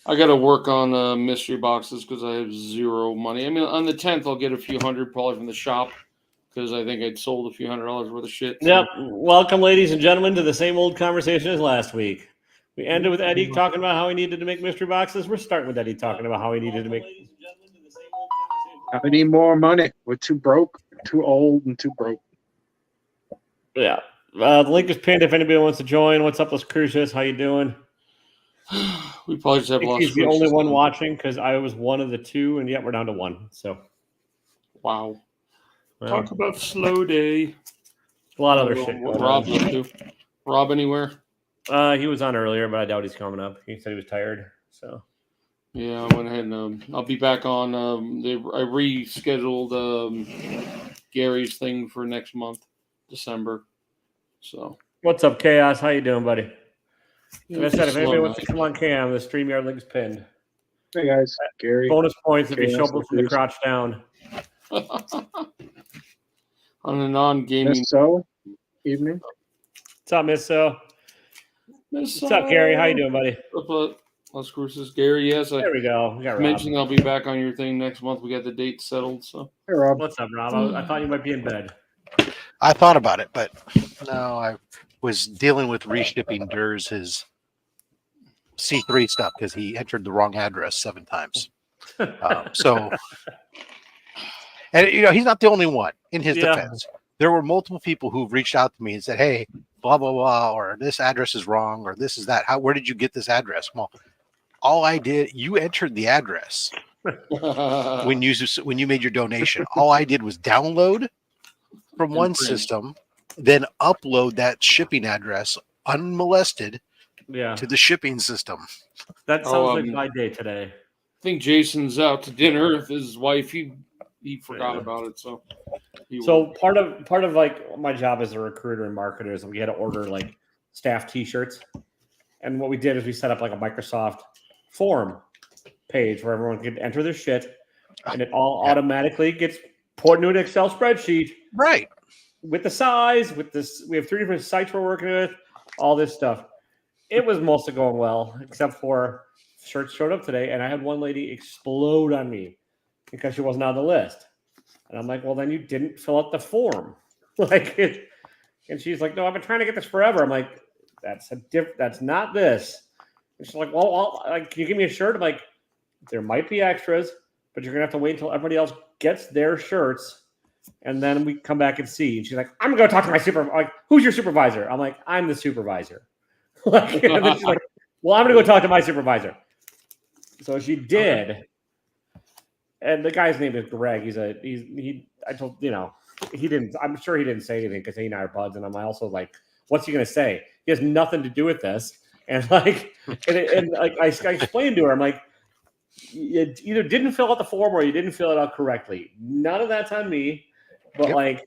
I got to work on mystery boxes because I have zero money. I mean, on the 10th, I'll get a few hundred probably from the shop because I think I'd sold a few $100 worth of shit. Yep. So Welcome, ladies and gentlemen, to the same old conversation as last week. We ended with Eddie talking about how he needed to make mystery boxes. We're starting with Eddie talking about how he needed to make. I need more money. We're too broke, too old, and too broke. Yeah. The link is pinned if anybody wants to join. What's up, Las Cruces? How you doing? we probably just I have think lost. he's the only one watching because I was one of the two, and yet we're down to one. So, wow. Well, Talk about slow day. A lot of other shit What going Rob's on. up to? Rob anywhere? He was on earlier, but I doubt he's coming up. He said he was tired. So yeah, I went ahead and I'll be back on. I rescheduled Gary's thing for next month, December. So what's up, Chaos? How you doing, buddy? Like I said, if anybody slow wants to come on cam, the StreamYard link is pinned. Hey guys, Gary. Bonus points if you Chaos show up from the Lucas. crotch down. on a non-gaming. Miss So, evening. What's up, Miss So? What's up, Gary? How you doing, buddy? Las Cruces, Gary. Yes, There we go. We got Rob. mentioned I'll be back on your thing next month. We got the date settled. So Hey Rob. What's up, Rob? I thought you might be in bed. I thought about it, but no, I was dealing with reshipping Durs his C3 stuff because he entered the wrong address 7 times. So, and he's not the only one. In his defense, there were multiple people who reached out to me and said, "Hey, blah blah blah," or "This address is wrong," or "This is that." Where did you get this address? Well, all I did, you entered the address when you made your donation. All I did was download from one system, then upload that shipping address unmolested to the shipping system. That sounds like my day today. I think Jason's out to dinner with his wife. He forgot about it, so. Part of like my job as a recruiter and marketer is we had to order like staff T-shirts, and what we did is we set up like a Microsoft form page where everyone could enter their shit, and it all automatically gets put into an Excel spreadsheet, right? With the size, with this, we have 3 different sites we're working with, all this stuff. It was mostly going well, except for shirts showed up today, and I had one lady explode on me because she wasn't on the list. And I'm like, well, then you didn't fill out the form. And she's like, no, I've been trying to get this forever. I'm like, that's not this. And she's like, well, can you give me a shirt? I'm like, there might be extras, but you're going to have to wait until everybody else gets their shirts. And then we come back and see. And she's like, I'm going to go talk to my supervisor. Like, who's your supervisor? I'm like, I'm the supervisor. And then she's like, well, I'm going to go talk to my supervisor. So she did. Okay. And the guy's name is Greg. I'm sure he didn't say anything because he and I are buds. And I'm also like, what's he going to say? He has nothing to do with this. And I explained to her, I'm like, you either didn't fill out the form or you didn't fill it out correctly. None of that's on me. But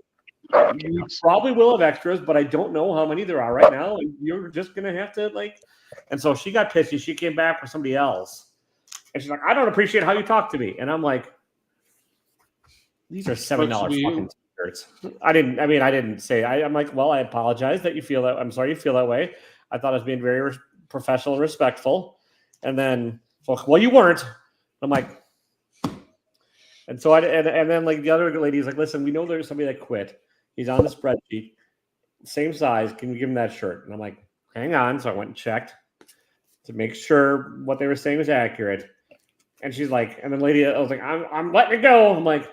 you probably will have extras, but I don't know how many there are right now. And you're just going to have to and so she got pissy. She came back for somebody else. And she's like, I don't appreciate how you talk to me. And I'm like, these are $7 fucking t-shirts. I didn't say, I'm like, well, I apologize that you feel that. I'm sorry you feel that way. I thought I was being very professional and respectful. And then, well, you weren't. I'm like, and so and then like the other lady's like, listen, we know there's somebody that quit. He's on the spreadsheet, same size. Can we give him that shirt? And I'm like, hang on. So I went and checked to make sure what they were saying was accurate. And she's like, and the lady, I was like, I'm letting it go. I'm like,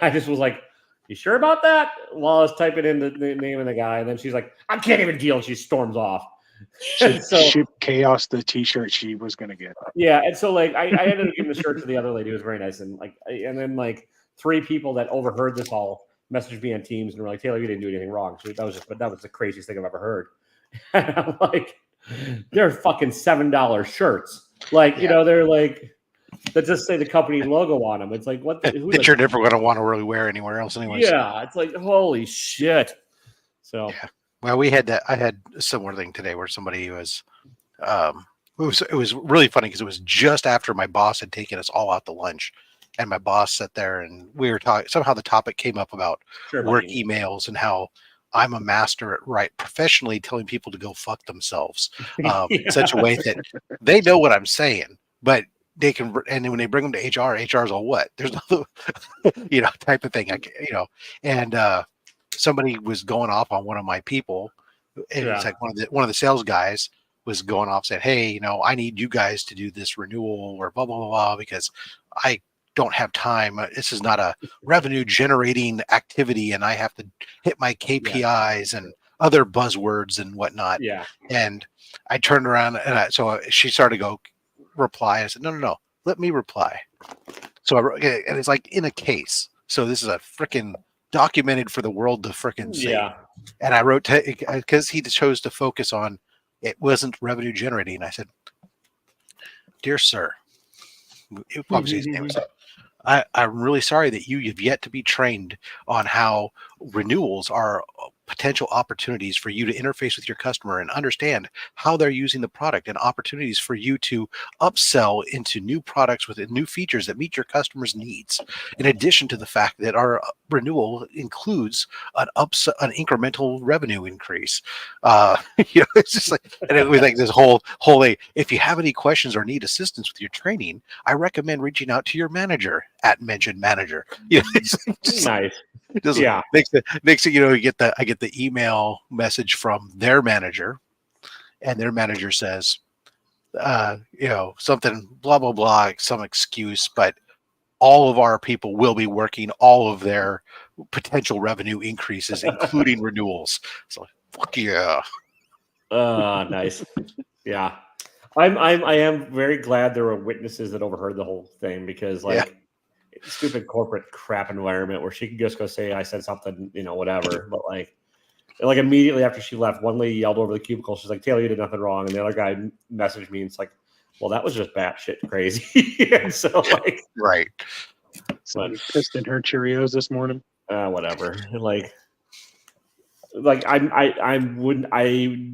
I just was like, you sure about that? While I was typing in the name of the guy. And then she's like, I can't even deal. And she storms off. Ship Chaos the T-shirt she was gonna get. Yeah, and so I ended up giving the shirt to the other lady who was very nice, and then 3 people that overheard this all messaged me on Teams and were like, Taylor, you didn't do anything wrong. So that was the craziest thing I've ever heard. And I'm like, they're fucking $7 shirts, they're like that just say the company logo on them. It's like what that you're never going to want to really wear anywhere else, anyways. Yeah, it's like holy shit. So. Yeah. Well, I had a similar thing today where somebody was, it was really funny because it was just after my boss had taken us all out to lunch, and my boss sat there and we were talking. Somehow the topic came up about work emails and how I'm a master at professionally telling people to go fuck themselves in such a way that they know what I'm saying, but they can, and then when they bring them to HR is all what? There's no, type of thing. And somebody was going off on one of my people, and it's like one of the sales guys was going off, said, "Hey, I need you guys to do this renewal or blah blah blah, blah because I don't have time. This is not a revenue generating activity, and I have to hit my KPIs and other buzzwords and whatnot." Yeah. And I turned around and so she started to go reply. I said, no, let me reply. So I wrote, and it's like in a case. So this is a freaking documented for the world to freaking see. Yeah. And I wrote because he chose to focus on it wasn't revenue generating. I said, "Dear sir," obviously his name was. I'm really sorry that you have yet to be trained on how renewals are potential opportunities for you to interface with your customer and understand how they're using the product and opportunities for you to upsell into new products with new features that meet your customers' needs. In addition to the fact that our renewal includes an incremental revenue increase. It's just like, and it was like this whole if you have any questions or need assistance with your training, I recommend reaching out to your manager at mentioned manager. It's just, Nice. Makes it, I get the email message from their manager, and their manager says, something blah blah blah, some excuse, but all of our people will be working all of their potential revenue increases, including renewals. So fuck yeah. Nice. Yeah. I am very glad there were witnesses that overheard the whole thing because stupid corporate crap environment where she could just go say I said something, whatever. But like immediately after she left, one lady yelled over the cubicle. She's like, "Taylor, you did nothing wrong." And the other guy messaged me and it's like, "Well, that was just batshit crazy." And so right. So you pissed in her Cheerios this morning. Whatever.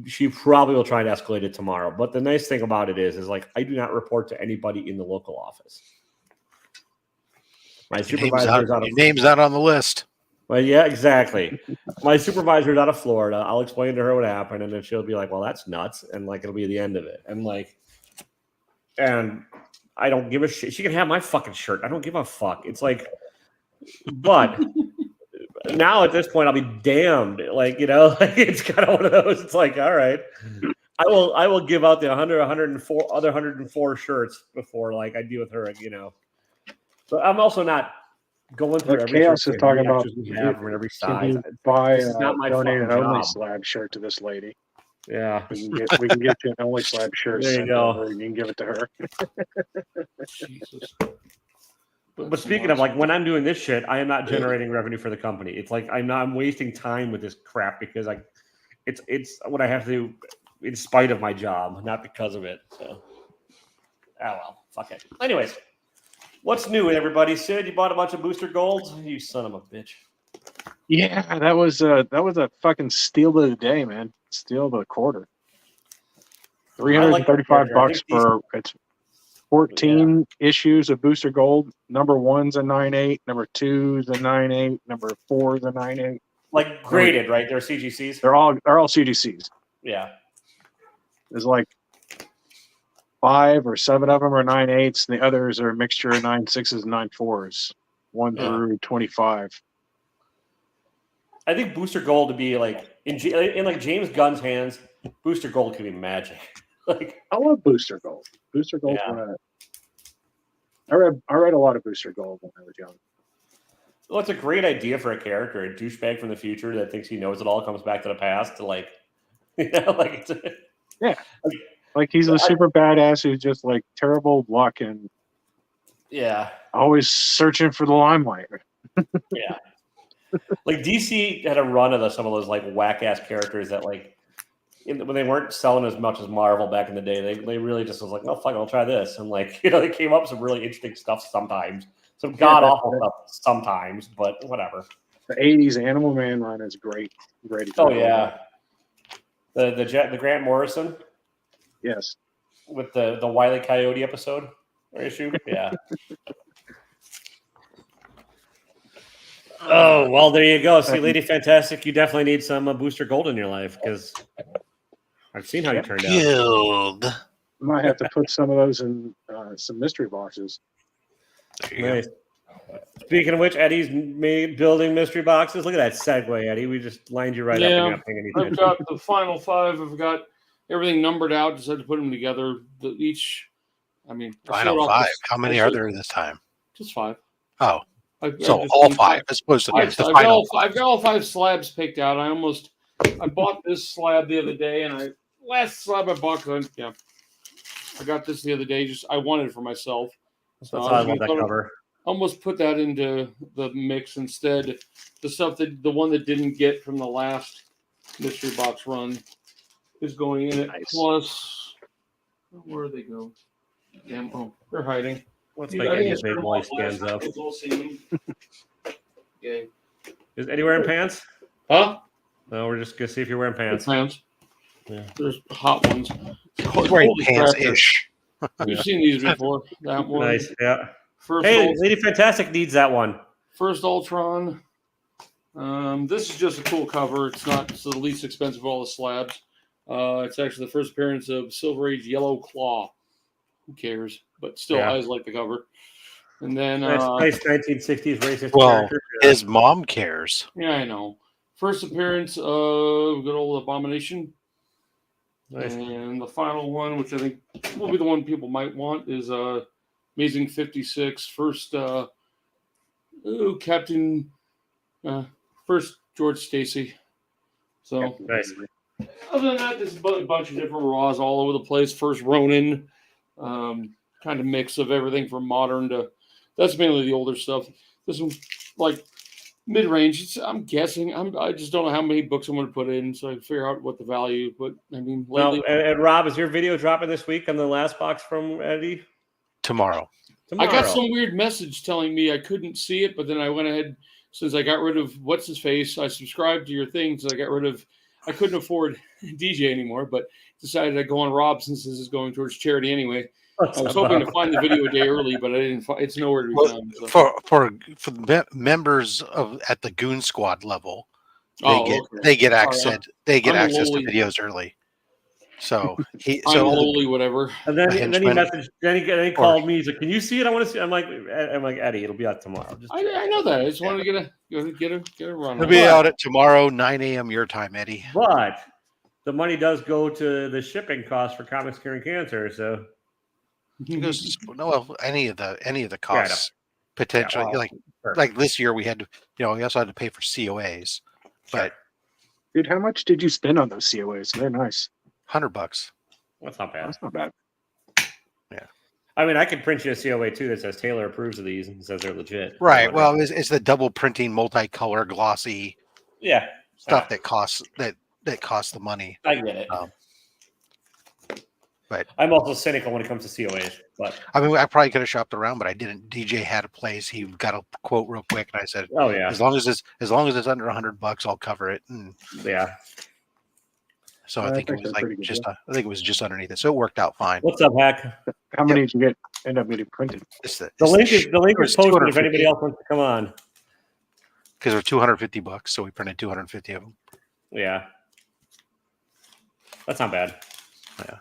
She probably will try and escalate it tomorrow. But the nice thing about it is I do not report to anybody in the local office. My supervisor is your name's not on the list. Well, yeah, exactly. My supervisor is out of Florida. I'll explain to her what happened, and then she'll be like, "Well, that's nuts," and it'll be the end of it. And I don't give a shit. She can have my fucking shirt. I don't give a fuck. It's but now at this point, I'll be damned. It's kind of one of those. It's all right. I will give out the 104 shirts before I deal with her. But I'm also not going through every Chaos is talking about we have from every size. Can you buy my donate an fucking Only job. Slab shirt to this lady? Yeah, we can get you an Only Slab shirt. There you go. And you can give it to her. Jesus. But speaking of when I'm doing this shit, I am not generating revenue for the company. It's I'm wasting time with this crap because it's what I have to do in spite of my job, not because of it. So, well, fuck it. Anyways. What's new, everybody? Sid, you bought a bunch of booster golds? You son of a bitch. Yeah, that was a fucking steal of the day, man. Steal of the quarter. $335 for it's 14 issues of booster gold. Number 1's a 9.8, number 2's a 9.8, number 4's a 9.8. Graded, right? They're CGCs. They're all CGCs. Yeah. There's 5 or 7 of them are 9.8s. The others are a mixture of 9.6s and 9.4s, 1 through 25. I think booster gold to be in James Gunn's hands. Booster gold could be magic. I love booster gold. Booster gold. Yeah. I read a lot of booster gold when I was young. Well, it's a great idea for a character, a douchebag from the future that thinks he knows it all, comes back to the past to yeah. He's a super badass who's just terrible luck and always searching for the limelight. Yeah. DC had a run of some of those whack ass characters that when they weren't selling as much as Marvel back in the day, they really just was oh fuck, I'll try this, and they came up with some really interesting stuff sometimes, some god awful stuff sometimes, but whatever. The '80s Animal Man run is great. Oh yeah, the Grant Morrison. Yes. With the Wile E. Coyote episode or issue. Yeah. Oh, well, there you go. See, Lady Fantastic, you definitely need some booster gold in your life because I've seen how you turned out. Might have to put some of those in some mystery boxes. There you go. Nice. Speaking of which, Eddie's building mystery boxes. Look at that segue, Eddie. We just lined you right up. And you're not paying any I've attention. got the final 5. I've got everything numbered out. Just had to put them together. I Final showed off 5. How many are there this time? Just 5. Oh, I so just all did 5 as opposed to I've the got final. I've got all 5 slabs picked out. I bought this slab the other day, and last slab I bought. I got this the other day. I wanted it for myself. That's So how I I love that cover. almost put that into the mix instead. The one that didn't get from the last mystery box run is going in it. Nice. Plus, where do they go? Damn! Oh, they're hiding. Let's I make think Eddie a it's big from boy last stands time. up. We'll see. Okay. Is Eddie wearing pants? Huh? No, we're just gonna see if you're wearing pants. Pants. Yeah. There's hot ones. He's wearing Holy crap, pants-ish. You've seen these before. That one. Nice. Yeah. First, Hey, Lady Fantastic needs that one. First Ultron. This is just a cool cover. It's the least expensive of all the slabs. It's actually the first appearance of Silver Age Yellow Claw. Who cares? But still, Yeah. I just like the cover. And then, Nice 1960s racist Well, character. his mom cares. yeah, I know. First appearance of good old Abomination. Nice. And the final one, which I think will be the one people might want, is Amazing 56. First, Captain, first George Stacy. So, Nice. other than that, there's a bunch of different Raws all over the place. First Ronin, kind of mix of everything from modern to, that's mainly the older stuff. This one's like mid-range. I'm guessing. I just don't know how many books I'm going to put in, so I can figure out what the value. But I mean, Well, lately, and Rob, is your video dropping this week on the last box from Eddie? Tomorrow. I got Tomorrow. some weird message telling me I couldn't see it, but then I went ahead, since I got rid of what's his face. I subscribed to your thing, so I couldn't afford DJ anymore, but decided I'd go on Rob since this is going towards charity anyway. I was hoping to find the video a day early, but I didn't. It's nowhere to be found. So. For the members at the Goon Squad level, they get access. They get I'm access to lowly. videos early. So I'm lowly, whatever. And then he henchman. messaged. Then he called me. He's like, "Can you see it? I want to see." I'm like, Eddie, it'll be out tomorrow. Just I know that. I just wanted to get a run. It'll on be it. out at tomorrow, 9 a.m. your time, Eddie. But the money does go to the shipping costs for Comics Curing Cancer. So It goes to, any of the costs potentially. Yeah, well, like this year we had to, we also had to pay for COAs, but Dude, how much did you spend on those COAs? They're nice. $100. that's not bad. That's not bad. I mean, I could print you a COA too that says Taylor approves of these and says they're legit. Right. Well, it's the double printing, multicolor, glossy yeah, stuff that costs the money. I get it. But I'm also cynical when it comes to COAs. But I mean, I probably could have shopped around, but I didn't. DJ had a place. He got a quote real quick, and I said, oh yeah, as long as it's under $100, I'll cover it. And yeah. so I think it was that's like pretty good, just, I think it was just underneath it. So it worked out fine. What's up, Hack? How many did you end up getting printed? The link is posted if anybody else wants to come on. Because they're $250, so we printed 250 of them. Yeah, that's not bad. Yeah.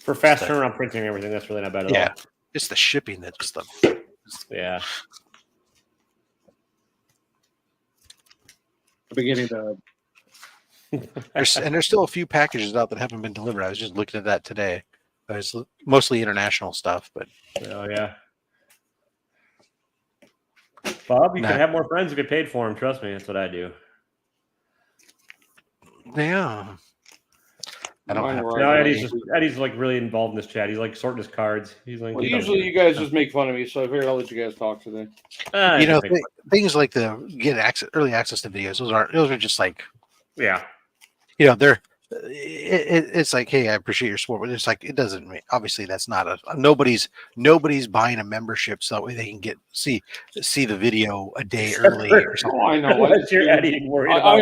For fast turnaround printing and everything, that's really not bad at all. It's the shipping that's the. Yeah. The beginning of There's still a few packages out that haven't been delivered. I was just looking at that today. It's mostly international stuff, but Oh yeah. Bob, you could have more friends if you paid for them. Trust me, that's what I do. yeah. I don't have. No, Eddie's like really involved in this chat. He's like sorting his cards. He's like, Well, usually you guys just make fun of me, so I figured I'll let you guys talk today. Things like early access to videos. Those are just like, yeah. they're. It's like, hey, I appreciate your support, but it's like it doesn't mean, obviously that's not nobody's buying a membership so that way they can see the video a day early or something. Oh, I know. What's your Eddie worried about?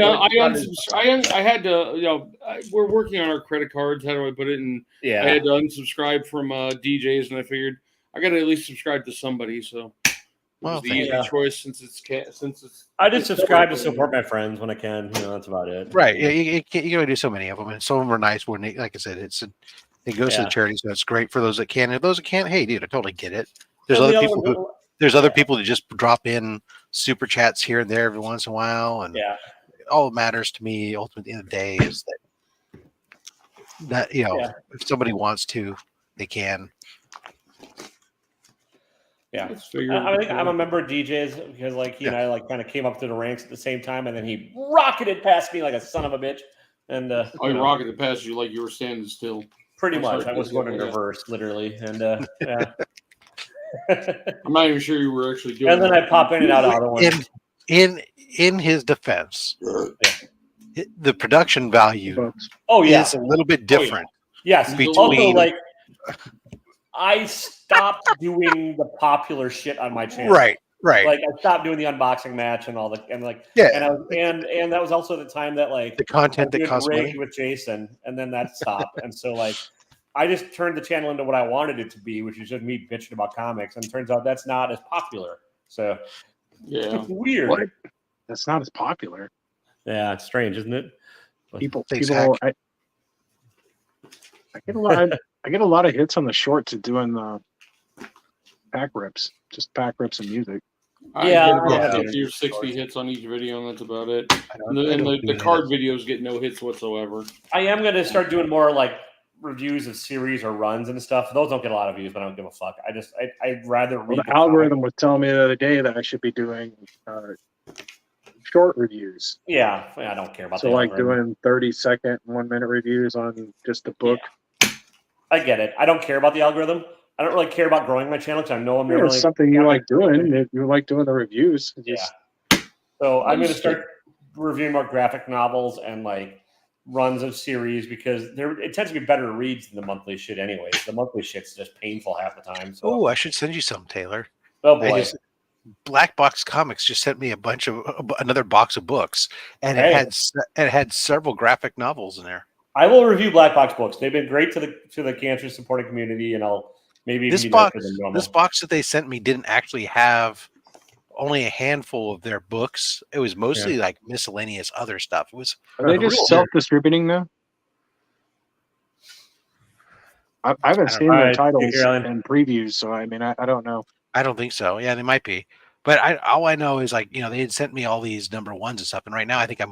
I had to, we're working on our credit cards. How do I put it? And Yeah. I had to unsubscribe from DJs, and I figured I got to at least subscribe to somebody. So it was the easy choice since it's. I just subscribe to support my friends when I can. That's about it. Right. Yeah. You can only do so many of them, and some of them are nice. When like I said, It goes to the charity, so it's great for those that can. And those that can't, hey, dude, I totally get it. There's And other the people one- who there's other people who just drop in super chats here and there every once in a while, and Yeah. all that matters to me ultimately at the end of the day is that if somebody wants to, they can. Yeah. Let's figure I it think out. I'm a member of DJ's because like he and I like kind of came up to the ranks at the same time, and then he rocketed past me like a son of a bitch. And I rocketed past you like you were standing still. pretty I'm much, sorry, I was yeah, going in yeah. reverse, literally, and yeah. I'm not even sure you were actually doing And then that. I pop in and out of other ones. In his defense, the production value Books. Oh yeah, is a little bit different. yes. Between- Also, like I stopped doing the popular shit on my channel. Right. Like I stopped doing the unboxing match and all the and like Yeah. and that was also the time that like The content I that did costs Rigged money. with Jason, and then that stopped. And so like I just turned the channel into what I wanted it to be, which is just me bitching about comics. And it turns out that's not as popular. So Yeah. weird. What? That's not as popular. Yeah, it's strange, isn't it? People, Thanks, people. I get a lot. I get a lot of hits on the shorts of doing the pack rips, just pack rips and music. I Yeah, get I about have 50 or it. 60 hits on each video, and that's about it. I And the card videos get no hits whatsoever. I am going to start doing more like reviews of series or runs and stuff. Those don't get a lot of views, but I don't give a fuck. I'd rather read Well, the the algorithm was telling me the other day that I should be doing short reviews. Yeah, I don't care about So the like algorithm. doing 30-second, 1 minute reviews on just the book. I get it. I don't care about the algorithm. I don't really care about growing my channel because I know I'm never It's really something you like doing. If you like doing the reviews, just So I'm going to start reviewing more graphic novels and like runs of series because it tends to be better reads than the monthly shit anyways. The monthly shit's just painful half the time. So Oh, I should send you some, Taylor. oh boy. Black Box Comics just sent me another box of books, and Hey. it had several graphic novels in there. I will review Black Box books. They've been great to the cancer supporting community, and I'll maybe even This be box, nicer than normal. this box that they sent me didn't actually have only a handful of their books. It was mostly like miscellaneous other stuff. It was are they just real- self-distributing now? I haven't seen the titles and previews, so I mean, I don't know. I don't think so. Yeah, they might be. But all I know is like, they had sent me all these number ones and stuff. And right now I think I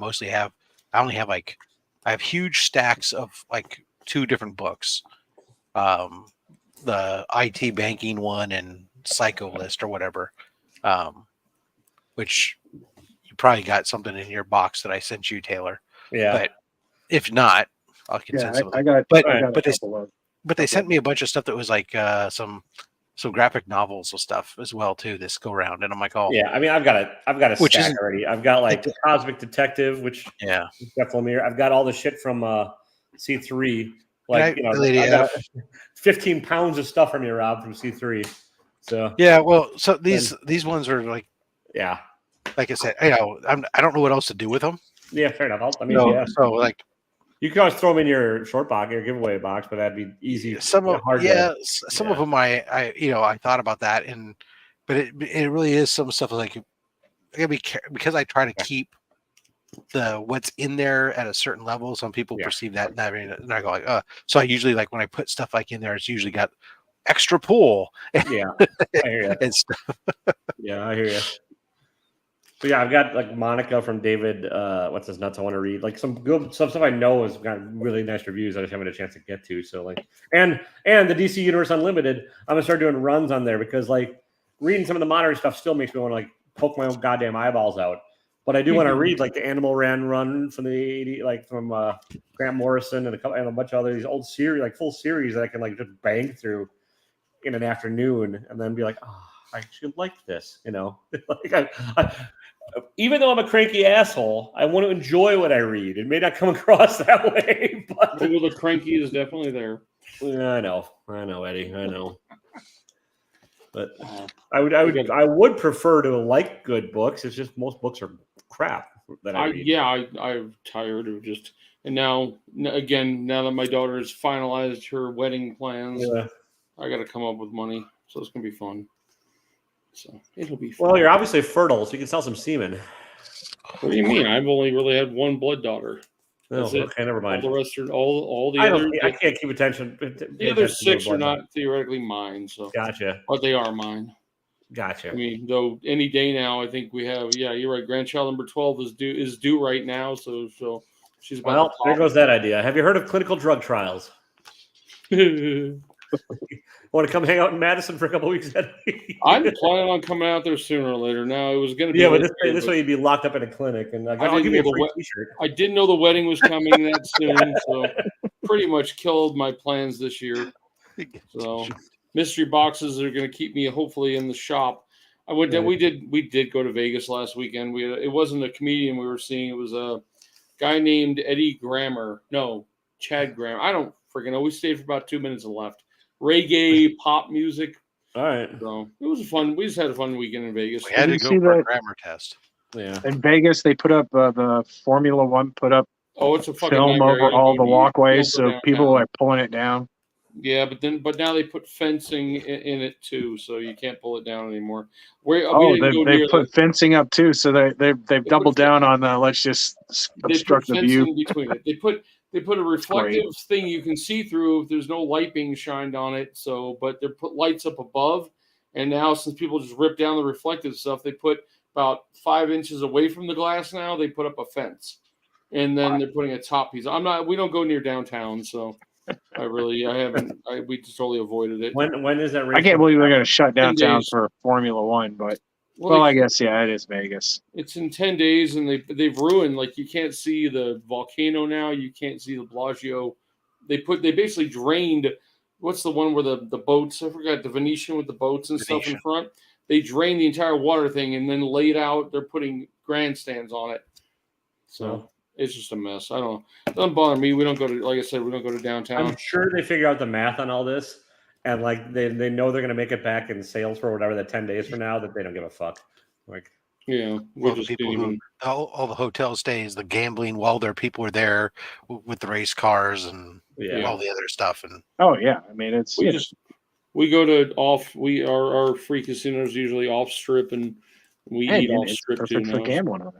only have like, I have huge stacks of like 2 different books. The IT banking one and Psycho List or whatever. Which you probably got something in your box that I sent you, Taylor. Yeah. But if not, I can send some. I got a couple of. But they sent me a bunch of stuff that was like some graphic novels and stuff as well too. This go round, and I'm like, oh yeah. I mean, I've got a Which stack isn't- already. I've got like Cosmic Detective, which yeah. Jeff Lemire. I've got all the shit from C3. Like Lady I got F. 15 pounds of stuff from you, Rob, from C3. So Yeah, well, so these ones are like yeah, I said, I don't know what else to do with them. yeah, fair enough. So like you can always throw them in your short box or giveaway box, but that'd be easy. some of hard of them I thought about that, but it really is some stuff like I gotta be because I try to keep the what's in there at a certain level. Some people perceive that and I go like, so I usually like when I put stuff like in there, it's usually got extra pull. Yeah, I hear you. And stuff. Yeah, I hear you. So yeah, I've got like Monica from David. What's his nuts? I want to read like some stuff I know has got really nice reviews. I just haven't had a chance to get to. So like, and the DC Universe Unlimited, I'm gonna start doing runs on there because like reading some of the modern stuff still makes me want to like poke my own goddamn eyeballs out. But I do want to read like the Animal Ran run from the 80s, like from Grant Morrison and a bunch of other these old series, like full series that I can like just bang through in an afternoon and then be like, oh, I should like this, like even though I'm a cranky asshole, I want to enjoy what I read. It may not come across that way, but the cranky is definitely there. I know, Eddie, I know. But I would prefer to like good books. It's just most books are crap that I read. I'm tired of just and now that my daughter has finalized her wedding plans, I got to come up with money, so it's gonna be fun. So it'll be fun. Well, you're obviously fertile, so you can sell some semen. What do you mean? I've only really had one blood daughter. Oh, That's it. okay, never All mind. the rest are all the I other. can't keep attention. The other 6 are not theoretically mine, so Gotcha. but they are mine. Gotcha. I mean, though any day now, I think we have. Yeah, you're right. Grandchild number 12 is due right now, so she's about. Well, there goes that idea. Have you heard of clinical drug trials? Want to come hang out in Madison for a couple weeks? I'm planning on coming out there sooner or later. Now it was going to be. Yeah, but this way you'd be locked up in a clinic, and I'll give you a free T-shirt. I didn't know the wedding was coming that soon, so pretty much killed my plans this year. So mystery boxes are going to keep me hopefully in the shop. We did go to Vegas last weekend. It wasn't a comedian we were seeing. It was a guy named Chad Grammer. I don't freaking know. We stayed for about 2 minutes and left. Reggae, pop music. All right. So it was fun. We just had a fun weekend in Vegas. We had to go for a grammar test. Yeah. In Vegas, they put up the Formula One it's a fucking film nightmare. over all the walkways, so people are pulling it down. Yeah, but now they put fencing in it too, so you can't pull it down anymore. They put fencing up too, so they've doubled down on the let's just obstruct the view. Between it. They put a reflective thing you can see through if there's no light being shined on it. So, but they put lights up above, and now since people just rip down the reflective stuff, they put about 5 inches away from the glass. Now they put up a fence, and then they're putting a top piece. We don't go near downtown, so. We just totally avoided it. When is that race? I can't believe they're going to shut downtown for Formula One, but I guess it is Vegas. It's in 10 days, and they've ruined. Like you can't see the volcano now. You can't see the Bellagio. They basically drained. What's the one where the boats? I forgot the Venetian with the boats and stuff in front. They drained the entire water thing and then laid out. They're putting grandstands on it. So. It's just a mess. I don't know. It doesn't bother me. We don't go to, like I said, we don't go to downtown. I'm sure they figure out the math on all this, and like they know they're going to make it back in sales for whatever that 10 days from now. That they don't give a fuck. Like, yeah, all the hotel stays, the gambling while their people are there with the race cars and all the other stuff. And I mean it's we go to our free casinos usually off strip, and we eat off strip too. For gambling on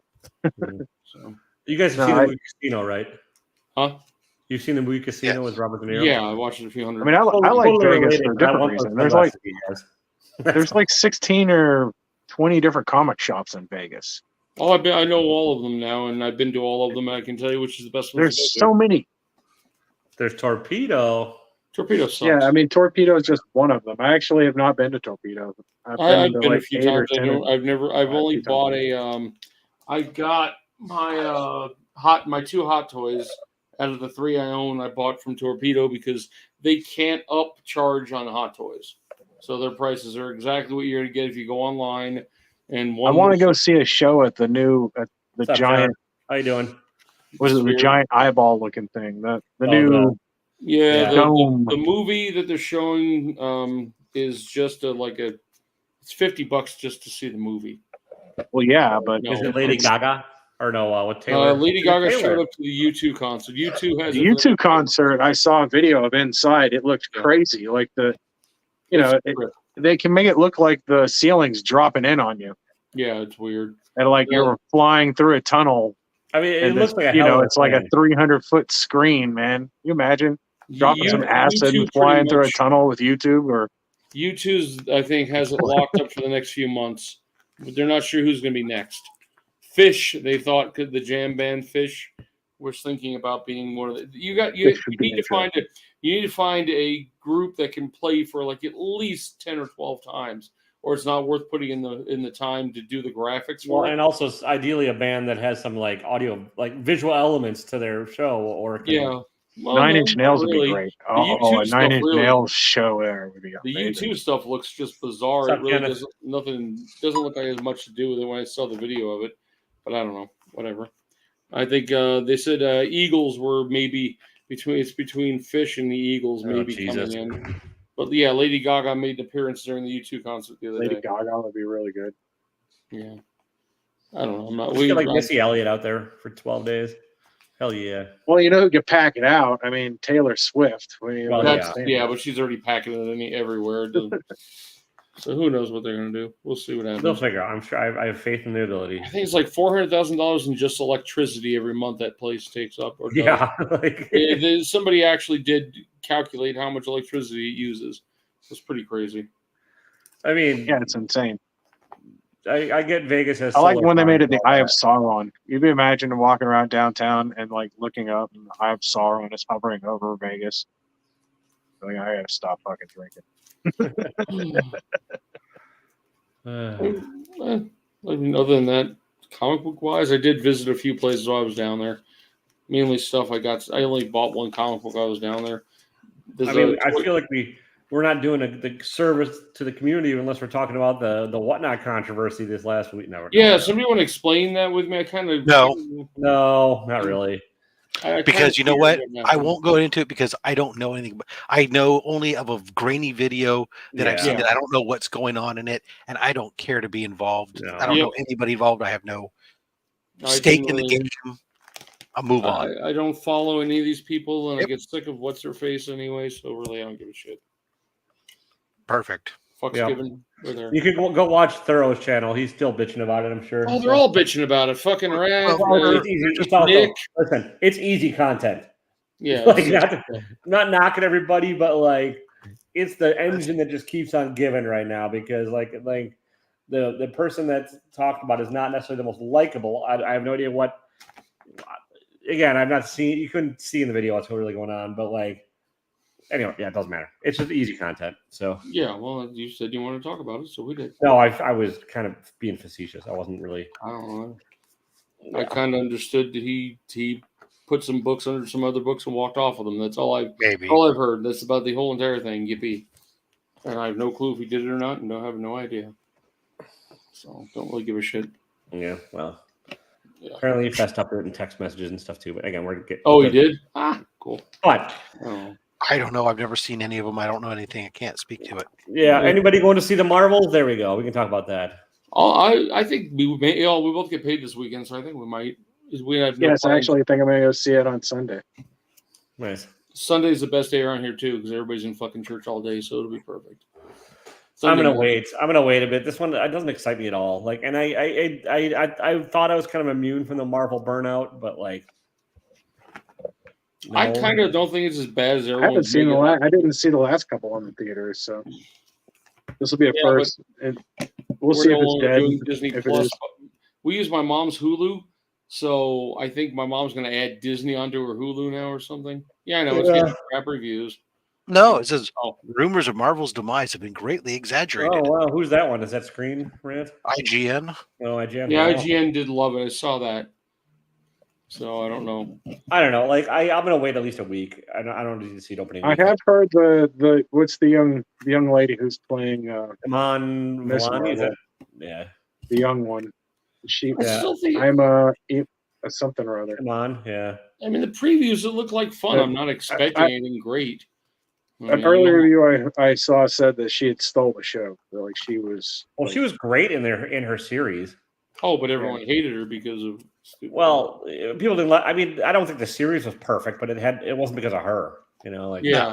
it. So. You guys have seen the movie Casino, right? Huh? You've seen the movie Casino with Robert De Niro? Yeah, I watched it a few hundred. I mean, I like Vegas for different reasons. There's like 16 or 20 different comic shops in Vegas. Oh, I know all of them now, and I've been to all of them. I can tell you which is the best one. There's so many. There's Torpedo. Torpedo sucks. Yeah, I mean, Torpedo is just one of them. I actually have not been to Torpedo. I've been a few times. I've only bought I got my 2 hot toys out of the 3 I own. I bought from Torpedo because they can't upcharge on hot toys, so their prices are exactly what you're going to get if you go online. And I want to go see a show at the giant. John? How you doing? Was it the giant eyeball looking thing? The new dome. The movie that they're showing is just it's $50 just to see the movie. Well, yeah, but is it Lady Gaga? Or no, what Taylor? Lady Gaga showed up to the U2 concert. U2 has the U2 concert. I saw a video of inside. It looked crazy. Like they can make it look like the ceiling's dropping in on you. Yeah, it's weird. And you're flying through a tunnel. I mean, it looks like it's like a 300-foot screen, man. Can you imagine dropping some acid and flying through a tunnel with YouTube? Or U2's, I think, has it locked up for the next few months. But they're not sure who's going to be next. Fish, they thought the jam band Fish was thinking about being one of the. You need to find a group that can play for like at least 10 or 12 times, or it's not worth putting in the time to do the graphics. Well, and also ideally a band that has some like audio, like visual elements to their show, or Nine Inch Nails would be great. A 9 Inch Nails show there would be amazing. The U2 stuff looks just bizarre. It really doesn't look like it has much to do with it when I saw the video of it. But I don't know. Whatever. I think they said Eagles were maybe between Fish and the Eagles coming in. But yeah, Lady Gaga made an appearance during the U2 concert the other day. Lady Gaga would be really good. Yeah. I don't know. We get like Missy Elliott out there for 12 days. Hell yeah. Well, who could pack it out? I mean, Taylor Swift. But she's already packing it everywhere. So who knows what they're going to do? We'll see what happens. They'll figure out. I'm sure. I have faith in their ability. I think it's like $400,000 in just electricity every month that place takes up. Or does. Yeah. Somebody actually did calculate how much electricity it uses. It's pretty crazy. I mean, Yeah, it's insane. I get Vegas as. I like when they made it the Eye of that. Sauron. You can imagine walking around downtown and like looking up, and the Eye of Sauron is hovering over Vegas. Like, I gotta stop fucking drinking. I mean, other than that, comic book wise, I did visit a few places while I was down there. Mainly stuff I got. I only bought one comic book while I was down there. I feel like we're not doing the service to the community unless we're talking about the whatnot controversy this last week. No, yeah, somebody want to explain that with me? I kind of no, not really. Because you know what? I won't go into it because I don't know anything. I know only of a grainy video that I've seen that I don't know what's going on in it, and I don't care to be involved. No. I don't know anybody involved. I have no stake in the game. I'll move on. I don't follow any of these people, and I get sick of what's their face anyway, so really I don't give a shit. Perfect. Fuck's given. You can go watch Thorough's channel. He's still bitching about it, I'm sure. Oh, they're all bitching about it. Fucking Rad. Listen, it's easy content. Yeah. Like, not knocking everybody, but like it's the engine that just keeps on giving right now because like the person that's talked about is not necessarily the most likable. I have no idea what. Again, I've not seen. You couldn't see in the video what's really going on, but like. Anyway, yeah, it doesn't matter. It's just easy content. So yeah, well, you said you wanted to talk about it, so we did. No, I was kind of being facetious. I wasn't really. I don't know. Yeah. I kind of understood that he put some books under some other books and walked off of them. That's all I've heard. That's about the whole entire thing. Yippee! And I have no clue if he did it or not, and I have no idea. So don't really give a shit. Yeah, well. Yeah. Apparently, he fessed up in text messages and stuff too. But again, we're getting. Oh, he did? Ah, cool. But. I don't know. I've never seen any of them. I don't know anything. I can't speak to it. Yeah. Anybody going to see the Marvels? There we go. We can talk about that. I think we both get paid this weekend, so I think we might. We have yes, I actually think I'm going to go see it on Sunday. Nice. Sunday's the best day around here too because everybody's in fucking church all day, so it'll be perfect. I'm gonna wait a bit. This one doesn't excite me at all. Like, and I thought I was kind of immune from the Marvel burnout, but like. No. I kind of don't think it's as bad as everyone. I haven't seen I didn't see the last couple in the theaters, so this will be a first. And we'll see if it's dead. Disney Plus. We use my mom's Hulu, so I think my mom's going to add Disney onto her Hulu now or something. Yeah, I know it's getting crap reviews. No, it says rumors of Marvel's demise have been greatly exaggerated. Oh wow, who's that one? Is that Screen Rant? IGN. Oh, IGN. Yeah, IGN did love it. I saw that. So I don't know. Like I'm gonna wait at least a week. I don't need to see it opening. I have heard the what's the young lady who's playing Iman Vellani, the young one. She I'm something or other. Iman, yeah. I mean the previews it looked like fun. I'm not expecting anything great. An earlier review I saw said that she had stole the show. Like she was. Well, she was great in her series. Oh, but everyone hated her because of. Well, people didn't. I mean, I don't think the series was perfect, but it wasn't because of her. You know, like yeah.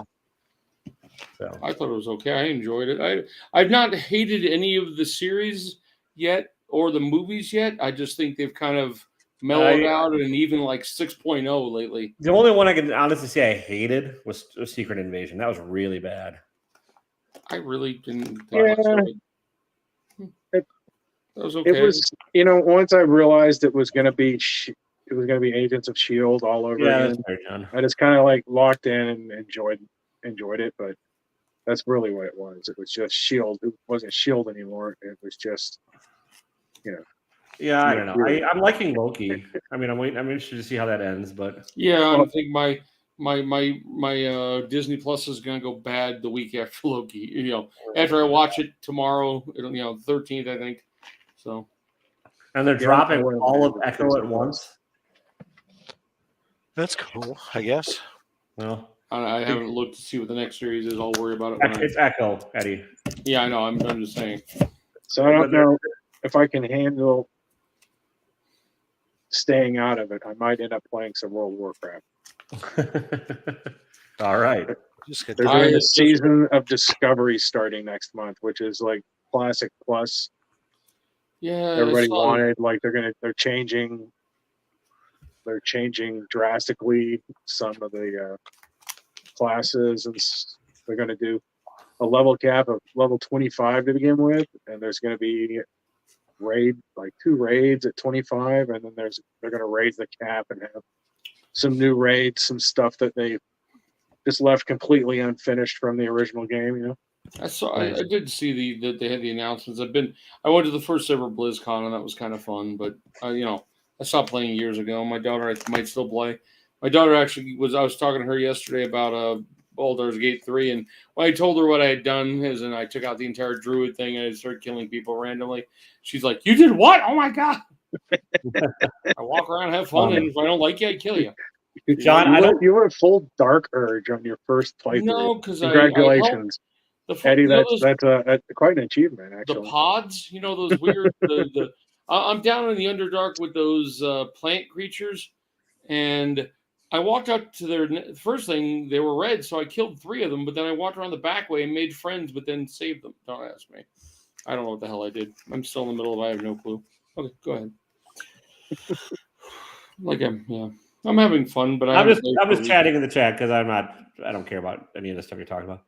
So I thought it was okay. I enjoyed it. I've not hated any of the series yet or the movies yet. I just think they've kind of mellowed out and even like 6.0 lately. The only one I can honestly say I hated was Secret Invasion. That was really bad. I really didn't. That was okay. It was, once I realized it was going to be Agents of S.H.I.E.L.D. all over again. I just kind of like locked in and enjoyed it, but that's really what it was. It was just S.H.I.E.L.D. It wasn't S.H.I.E.L.D. anymore. It was just, Yeah, I don't know. I'm liking Loki. I mean, I'm interested to see how that ends, but yeah, I think my Disney Plus is going to go bad the week after Loki. After I watch it tomorrow, 13th, I think. So, and they're dropping all of Echo at once. That's cool, I guess. Well, I haven't looked to see what the next series is. I'll worry about it. It's Echo, Eddie. Yeah, I know. I'm just saying. So I don't know if I can handle staying out of it. I might end up playing some World of Warcraft. All right. They're doing the season of Discovery starting next month, which is like Classic Plus. Yeah, everybody wanted. Like they're changing drastically some of the classes, and they're going to do a level cap of level 25 to begin with, and there's going to be two raids at 25, and then they're going to raise the cap and have some new raids, some stuff that they just left completely unfinished from the original game. I did see that they had the announcements. I went to the first ever BlizzCon, and that was kind of fun. But I stopped playing years ago. My daughter might still play. My daughter actually I was talking to her yesterday about Baldur's Gate 3, and when I told her what I had done, and I took out the entire druid thing and I started killing people randomly, she's like, "You did what? Oh my god!" I walk around, have fun, and if I don't like you, I kill you. John, you went full dark urge on your first playthrough. No, because congratulations, Eddie. That's quite an achievement, actually. The pods, those weird. I'm down in the Underdark with those plant creatures, and I walked up to their first thing. They were red, so I killed 3 of them. But then I walked around the back way and made friends, but then saved them. Don't ask me. I don't know what the hell I did. I'm still in the middle of. I have no clue. Okay, go ahead. I'm having fun, but I'm just chatting in the chat because I don't care about any of the stuff you're talking about.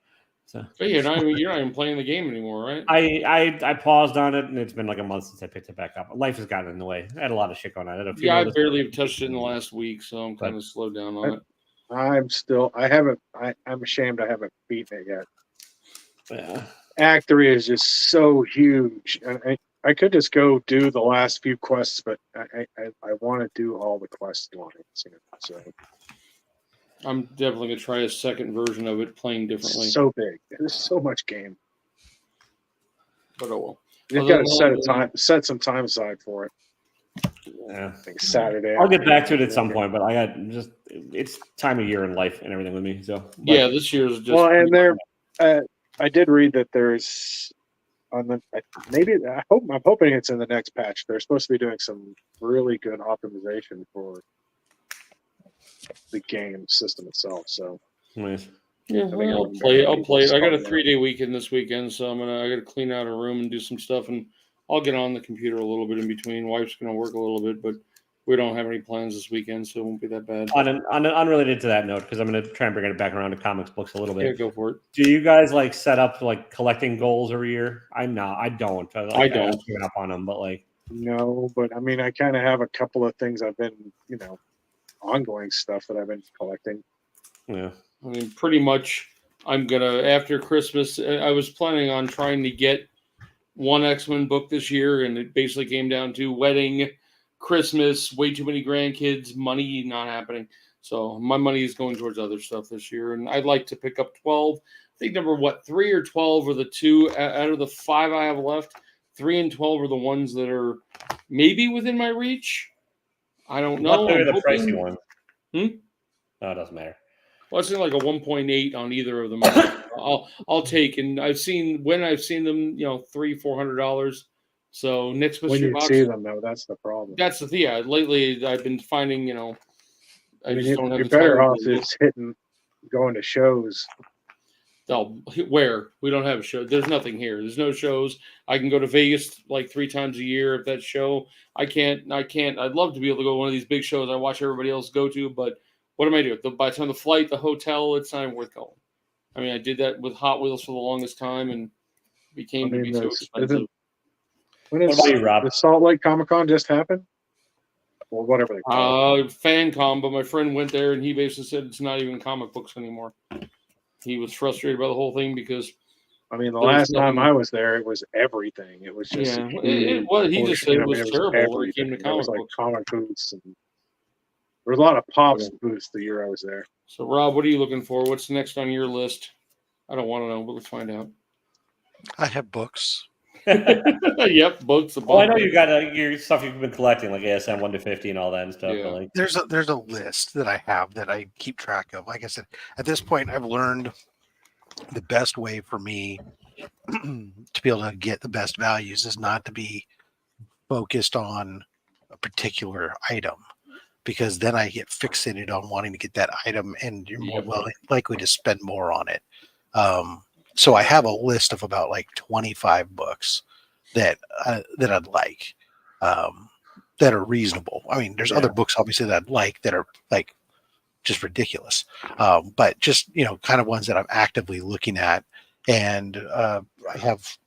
So but you're not even playing the game anymore, right? I paused on it, and it's been like a month since I picked it back up. Life has gotten in the way. I had a lot of shit going on. I barely have touched it in the last week, so I'm kind of slowed down on it. I'm ashamed I haven't beaten it yet. Yeah. Act 3 is just so huge. I could just go do the last few quests, but I want to do all the quest lines. So I'm definitely gonna try a second version of it, playing differently. So big, there's so much game. But oh well. You've got to set some time aside for it. Yeah, I think Saturday. I'll get back to it at some point, but it's time of year in life and everything with me. So yeah, this year's just and I did read that there's I'm hoping it's in the next patch. They're supposed to be doing some really good optimization for the game system itself. So nice. Yeah, I'll play it. I got a 3-day weekend this weekend, so I got to clean out a room and do some stuff, and I'll get on the computer a little bit in between. Wife's gonna work a little bit, but we don't have any plans this weekend, so it won't be that bad. Unrelated to that note, because I'm going to try and bring it back around to comics books a little bit. Yeah, go for it. Do you guys set up collecting goals every year? I don't. I don't. Giving up on them, but no. But I mean, I kind of have a couple of things I've been, ongoing stuff that I've been collecting. Yeah. I mean, pretty much. I'm gonna after Christmas. I was planning on trying to get one X-Men book this year, and it basically came down to wedding, Christmas, way too many grandkids, money not happening. So my money is going towards other stuff this year, and I'd like to pick up 12. I think number 3 or 12 are the 2 out of the 5 I have left. 3 and 12 are the ones that are maybe within my reach. I don't know. They're the pricey ones. No, it doesn't matter. Well, it's like a 1.8 on either of them. I'll take, and I've seen them, $300-$400. So Nick's when you see them, though, that's the problem. That's the thing. Yeah, lately I've been finding, I just don't have you're better off just going to shows. Oh, where? We don't have a show. There's nothing here. There's no shows. I can go to Vegas 3 times a year if that show. I can't. I'd love to be able to go to one of these big shows I watch everybody else go to, but what am I doing? By the time the flight, the hotel, it's not even worth going. I mean, I did that with Hot Wheels for the longest time, and it became to be too expensive. What about you, Rob? The Salt Lake Comic Con just happened? Or whatever they call it. FanCon, but my friend went there and he basically said it's not even comic books anymore. He was frustrated by the whole thing because the last time I was there, it was everything. It was just he just said it was terrible when it came to comic books. Comic booths, and there was a lot of Pops booths the year I was there. So, Rob, what are you looking for? What's next on your list? I don't want to know, but let's find out. I have books. Yep, books. Well, I know you got your stuff you've been collecting, like ASM 1-50 and all that and stuff. Yeah. But there's a list that I have that I keep track of. Like I said, at this point, I've learned the best way for me to be able to get the best values is not to be focused on a particular item, because then I get fixated on wanting to get that item, and you're more likely to spend more on it. So I have a list of about like 25 books that I'd like, that are reasonable. I mean, there's other books obviously that I'd like that are like just ridiculous, but just kind of ones that I'm actively looking at, and I have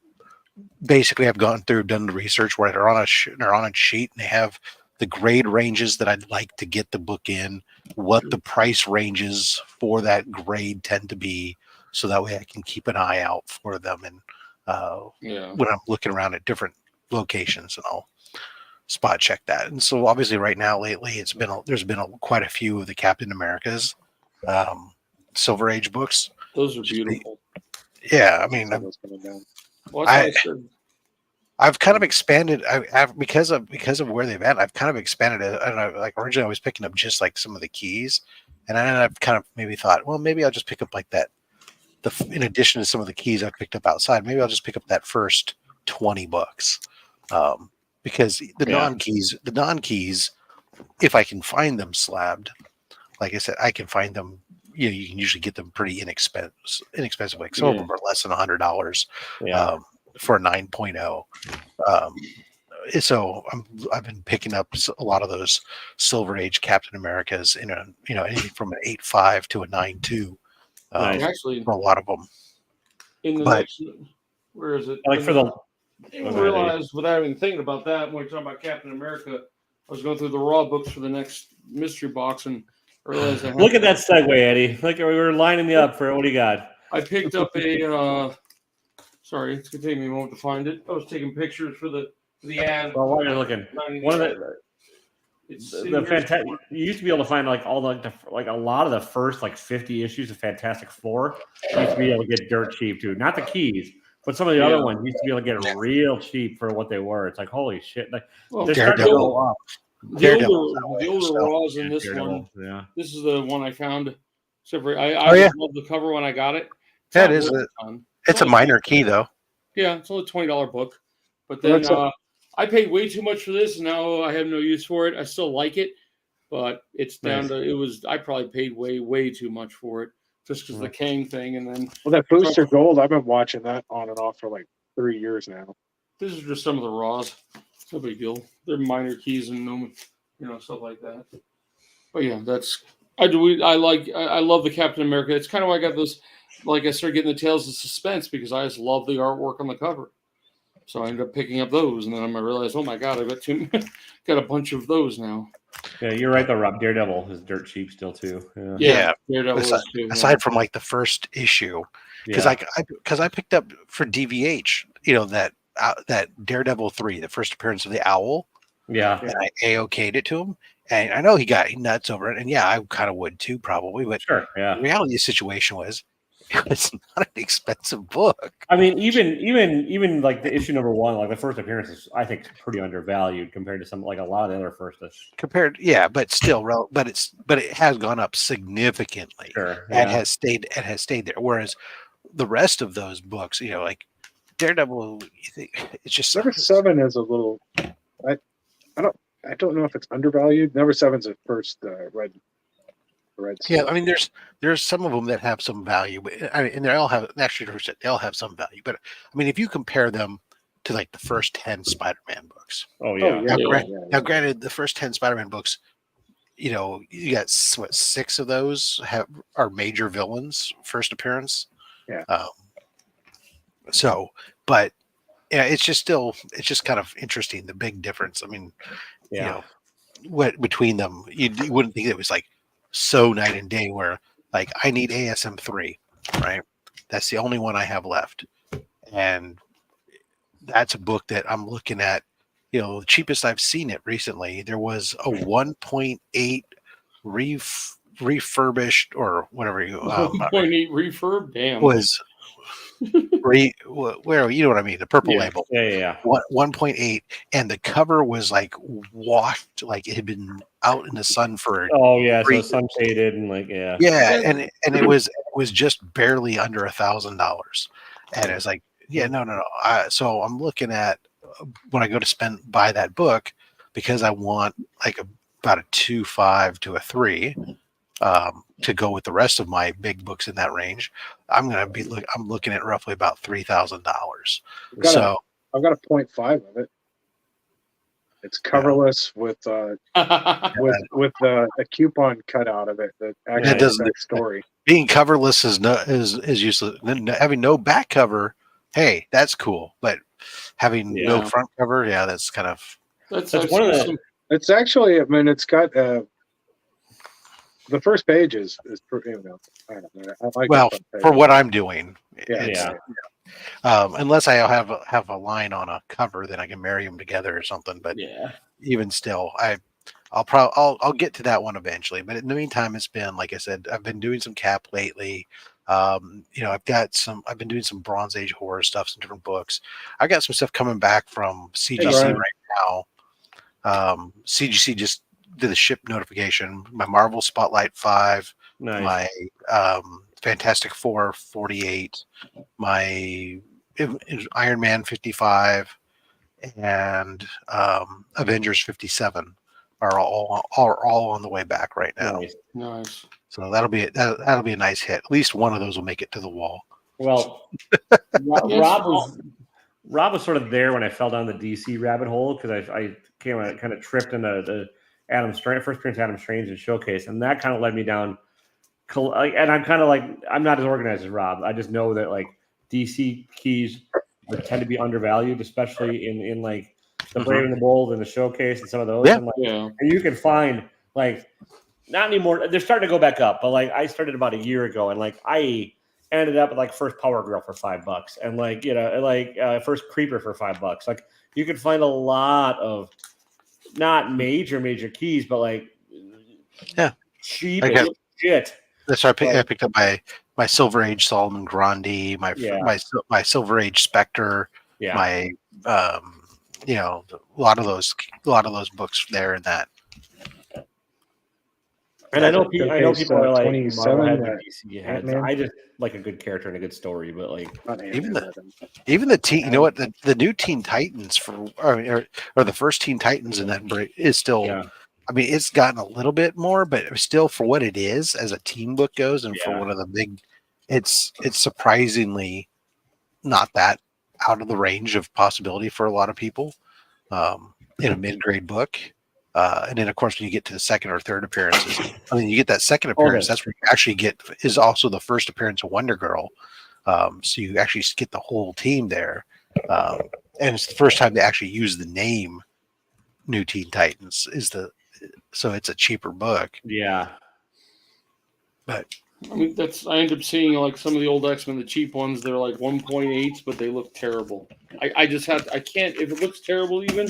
basically I've gone through, done the research where they're on a sheet, and they have the grade ranges that I'd like to get the book in, what the price ranges for that grade tend to be, so that way I can keep an eye out for them, and when I'm looking around at different locations, and I'll spot check that. And so obviously right now lately there's been quite a few of the Captain America's Silver Age books. Those are beautiful. Yeah, I mean, I've kind of expanded. I've because of where they've been. I've kind of expanded it. And like originally, I was picking up just like some of the keys, and then I've kind of maybe thought, well, maybe I'll just pick up like that. In addition to some of the keys I've picked up outside, maybe I'll just pick up that first 20 books, because the non-keys, if I can find them slabbed, like I said, I can find them. You can usually get them pretty inexpensive. Like some of them are less than $100 for a 9.0. So I've been picking up a lot of those Silver Age Captain Americas in anything from an 8.5 to a 9.2. Actually, for a lot of them. Where is it? Like for the. I didn't realize without even thinking about that when we're talking about Captain America, I was going through the raw books for the next mystery box and realized I look at that segue, Eddie. Look, we were lining you up for what do you got? I picked up a. Sorry, it's gonna take me a moment to find it. I was taking pictures for the ad. Well, while you're looking, one of the fantastic. You used to be able to find like all like a lot of the first like 50 issues of Fantastic Four. You used to be able to get dirt cheap too. Not the keys, but some of the other ones used to be able to get real cheap for what they were. It's like holy shit! Like they're starting to go up. The older Raws in this one. Yeah. This is the one I found. I love the cover when I got it. That is it's a minor key though. Yeah, it's only $20 book. But then I paid way too much for this, and now I have no use for it. I still like it, but it's down to I probably paid way too much for it just because of the Kang thing, and then that Booster Gold, I've been watching that on and off for like 3 years now. This is just some of the Raws. It's no big deal. They're minor keys and stuff like that. But yeah, I love the Captain America. It's kind of why I got those. Like I started getting the Tales of Suspense because I just love the artwork on the cover. So I ended up picking up those, and then I realized, oh my god, I got a bunch of those now. Yeah, you're right though, Rob. Daredevil is dirt cheap still too. Yeah. Daredevil is too. Aside from like the first issue, because I picked up for DVH, that Daredevil 3, the first appearance of the Owl. Yeah. And I AOK'd it to him. And I know he got nuts over it. And yeah, I kind of would too, probably. But the reality of the situation was it's not an expensive book. I mean, even like the issue number 1, like the first appearance is, I think, pretty undervalued compared to some like a lot of the other first. But still, but it has gone up significantly. And has stayed there. Whereas the rest of those books, like Daredevil, it's just number 7 is a little. I don't know if it's undervalued. Number 7's the first red. Yeah, I mean, there's some of them that have some value, but and they all have some value. But I mean, if you compare them to like the first 10 Spider-Man books. Oh yeah. Now, granted, the first 10 Spider-Man books, you got 6 of those are major villains first appearance. Yeah. But yeah, it's just kind of interesting, the big difference. I mean, what between them, you wouldn't think it was like so night and day where like I need ASM 3, right? That's the only one I have left. And that's a book that I'm looking at, the cheapest I've seen it recently. There was a 1.8 refurbished or whatever 1.8 refurb, damn. Was where you know what I mean, the purple label. Yeah. 1.8, and the cover was like washed, like it had been out in the sun for. Oh yeah, so sun shaded and like and it was just barely under $1,000, and it's like no. So I'm looking at when I go to buy that book because I want like about a 2.5 to a 3 to go with the rest of my big books in that range. I'm looking at roughly about $3,000. So I've got a 0.5 of it. It's coverless with a coupon cut out of it that actually has that story. Being coverless is useless. Having no back cover, hey, that's cool. But having no front cover, that's kind of that's one of the. It's actually, I mean, it's got the first page is pretty. I don't know. I like for what I'm doing. Yeah. Unless I have a line on a cover, then I can marry them together or something. But even still, I'll get to that one eventually. But in the meantime, it's been, like I said, I've been doing some Cap lately. I've been doing some Bronze Age horror stuff, some different books. I got some stuff coming back from CGC right now. CGC just did a ship notification. My Marvel Spotlight 5, my Fantastic Four 48, my Iron Man 55, and Avengers 57 are all on the way back right now. Nice. So that'll be a nice hit. At least one of those will make it to the wall. Well, Rob was sort of there when I fell down the DC rabbit hole because I kind of tripped into the first appearance Adam Strange in Showcase, and that kind of led me down. And I'm kind of like, I'm not as organized as Rob. I just know that like DC keys tend to be undervalued, especially in like the Brave and the Bold and the Showcase and some of those. Yeah. And you can find like, not anymore. They're starting to go back up, but like I started about a year ago, and like I ended up with like first Power Girl for $5, and like first Creeper for $5. Like you can find a lot of not major keys, but like cheap shit. That's why I picked up my Silver Age Solomon Grundy, my Silver Age Spectre, my a lot of those books there in that. And I know people are like 27. DC heads. I just like a good character and a good story, but like even the teen, you know what, the new Teen Titans or the first Teen Titans in that is still. Yeah. I mean, it's gotten a little bit more, but still, for what it is as a teen book goes, and for one of the big, it's surprisingly not that out of the range of possibility for a lot of people in a mid-grade book. And then, of course, when you get to the second or third appearances, I mean, you get that second appearance. That's where you actually is also the first appearance of Wonder Girl. So you actually get the whole team there, and it's the first time they actually use the name New Teen Titans. So it's a cheaper book. Yeah. But I mean, I end up seeing like some of the old X-Men, the cheap ones, they're like 1.8s, but they look terrible. I can't, if it looks terrible even,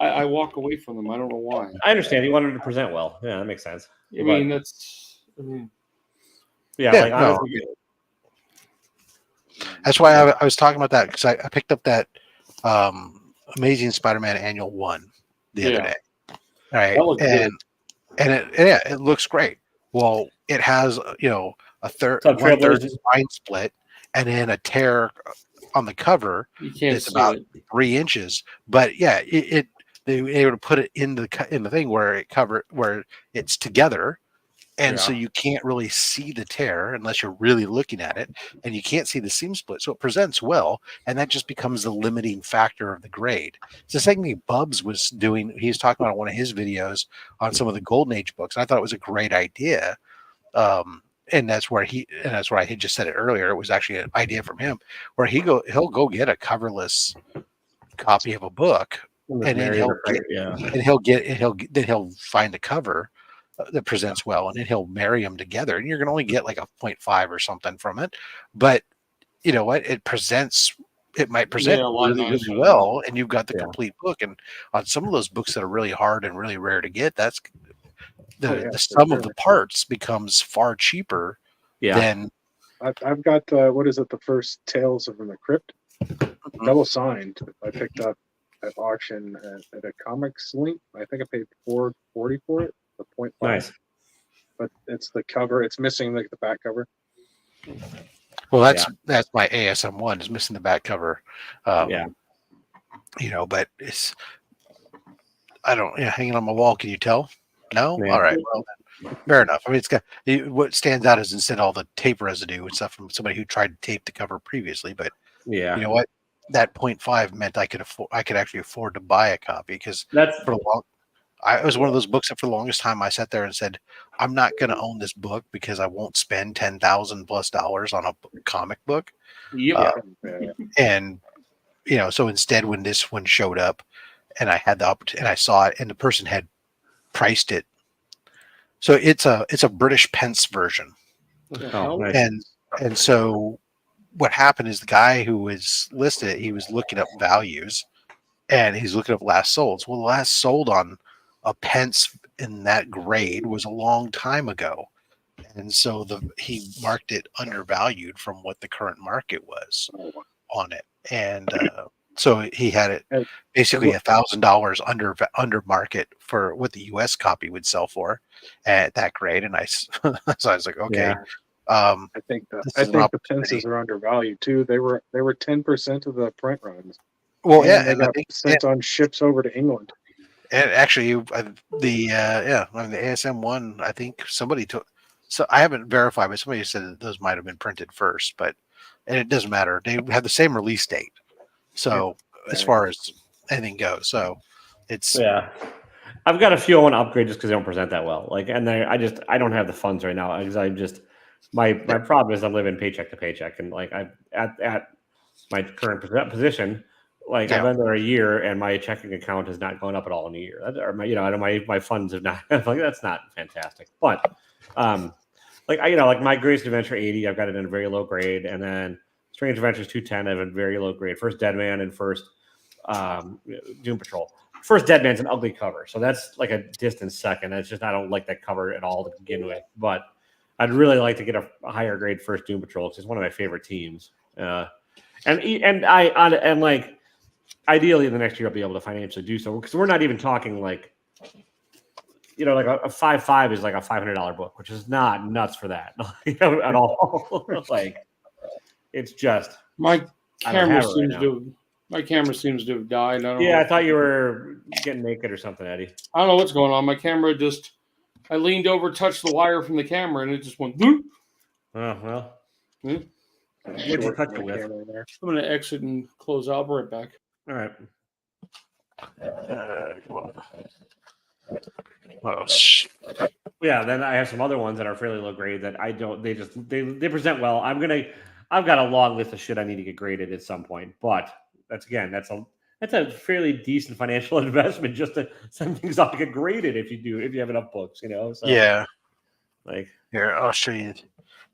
I walk away from them. I don't know why. I understand. You wanted to present well. Yeah, that makes sense. That's why I was talking about that, because I picked up that Amazing Spider-Man Annual 1 the other day. All right, and it looks great. Well, it has a third spine split, and then a tear on the cover. It's about 3 inches, but they were able to put it in the thing where it's together, and so you can't really see the tear unless you're really looking at it, and you can't see the seam split. So it presents well, and that just becomes the limiting factor of the grade. It's the same thing Bubs was doing. He was talking about one of his videos on some of the Golden Age books. I thought it was a great idea. And that's where I had just said it earlier. It was actually an idea from him where he'll go get a coverless copy of a book, and then he'll find a cover that presents well, and then he'll marry them together, and you're gonna only get like a 0.5 or something from it, but you know what, it might present really well, and you've got the complete book. And on some of those books that are really hard and really rare to get, that's the sum of the parts becomes far cheaper than. I've got the first Tales from the Crypt, double signed. I picked up at auction at a comics link. I think I paid $4.40 for it. The 0.5. Nice. But it's the cover. It's missing like the back cover. Well, that's my ASM one is missing the back cover. But it's hanging on my wall. Can you tell? No, Yeah. all right. Well, then, fair enough. I mean, what stands out is instead all the tape residue and stuff from somebody who tried to tape the cover previously. But Yeah. you know what? That 0.5 meant I could actually afford to buy a copy because That's for a long, it was one of those books that for the longest time I sat there and said, I'm not going to own this book because I won't spend $10,000+ on a comic book. Yep. And so instead, when this one showed up, and I had the opportunity, and I saw it, and the person had priced it. So it's a British pence version. nice. And so what happened is the guy who was listed, he was looking up values, and he's looking up last solds. Well, the last sold on a pence in that grade was a long time ago. And so he marked it undervalued from what the current market was on it. And so he had it basically $1,000 under market for what the U.S. copy would sell for at that grade. And so I was like, okay. Yeah. I think the pences are undervalued too. They were 10% of the print runs. Well, and they got sent on ships over to England. And actually, the ASM one, I think somebody took. So I haven't verified, but somebody said that those might have been printed first. And it doesn't matter. They have the same release date. So as far as anything goes, so it's I've got a few I want to upgrade just because they don't present that well. I don't have the funds right now because my problem is I'm living paycheck to paycheck, and I'm at my current position. I've been there a year, and my checking account has not gone up at all in a year. My funds have not. That's not fantastic. But my Greatest Adventure 80, I've got it in a very low grade, and then Strange Adventures 210, I have a very low grade. First Deadman and first Doom Patrol. First Deadman's an ugly cover, so that's like a distant second. That's just I don't like that cover at all to begin with. But I'd really like to get a higher grade first Doom Patrol because it's one of my favorite teams. Ideally, the next year I'll be able to financially do so because we're not even talking a 5.5 is like a $500 book, which is not nuts for that at all. It's just my camera seems to have died. I thought you were getting naked or something, Eddie. I don't know what's going on. My camera I leaned over, touched the wire from the camera, and it just went. Boop. Oh well. What'd you touch it with? I'm going to exit and close out. I'll be right back. All right. Then I have some other ones that are fairly low grade that I don't. They present well. I've got a long list of shit I need to get graded at some point, but that's a fairly decent financial investment just to send things off to get graded if you have enough books, So, here I'll show you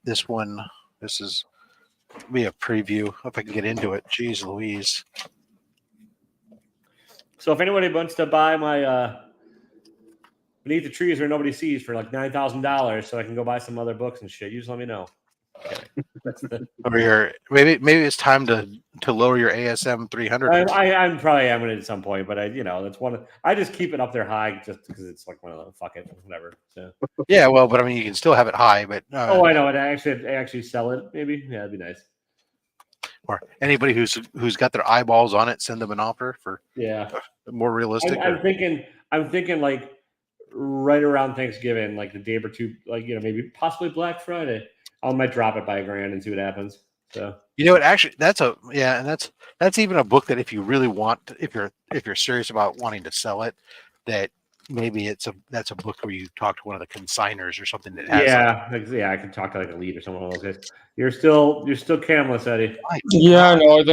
this one. This is be a preview if I can get into it. Jeez Louise. So if anybody wants to buy my Beneath the Trees Where Nobody Sees for like $9,000 so I can go buy some other books and shit, you just let me know. Maybe it's time to lower your ASM 300. I'm probably am at some point, but that's one. I just keep it up there high just because it's like one of the fuck it, whatever. So. Yeah, well, but I mean, you can still have it high, but I know, and actually sell it, maybe. Yeah, that'd be nice. Or anybody who's got their eyeballs on it, send them an offer for more realistic. I'm thinking like right around Thanksgiving, like the day or two, maybe possibly Black Friday. I might drop it by $1,000 and see what happens. So actually that's even a book that if you really want, if you're serious about wanting to sell it, that maybe that's a book where you talk to one of the consigners or something that has I could talk to like a lead or someone else. You're still camless, Eddie. Yeah, I know. I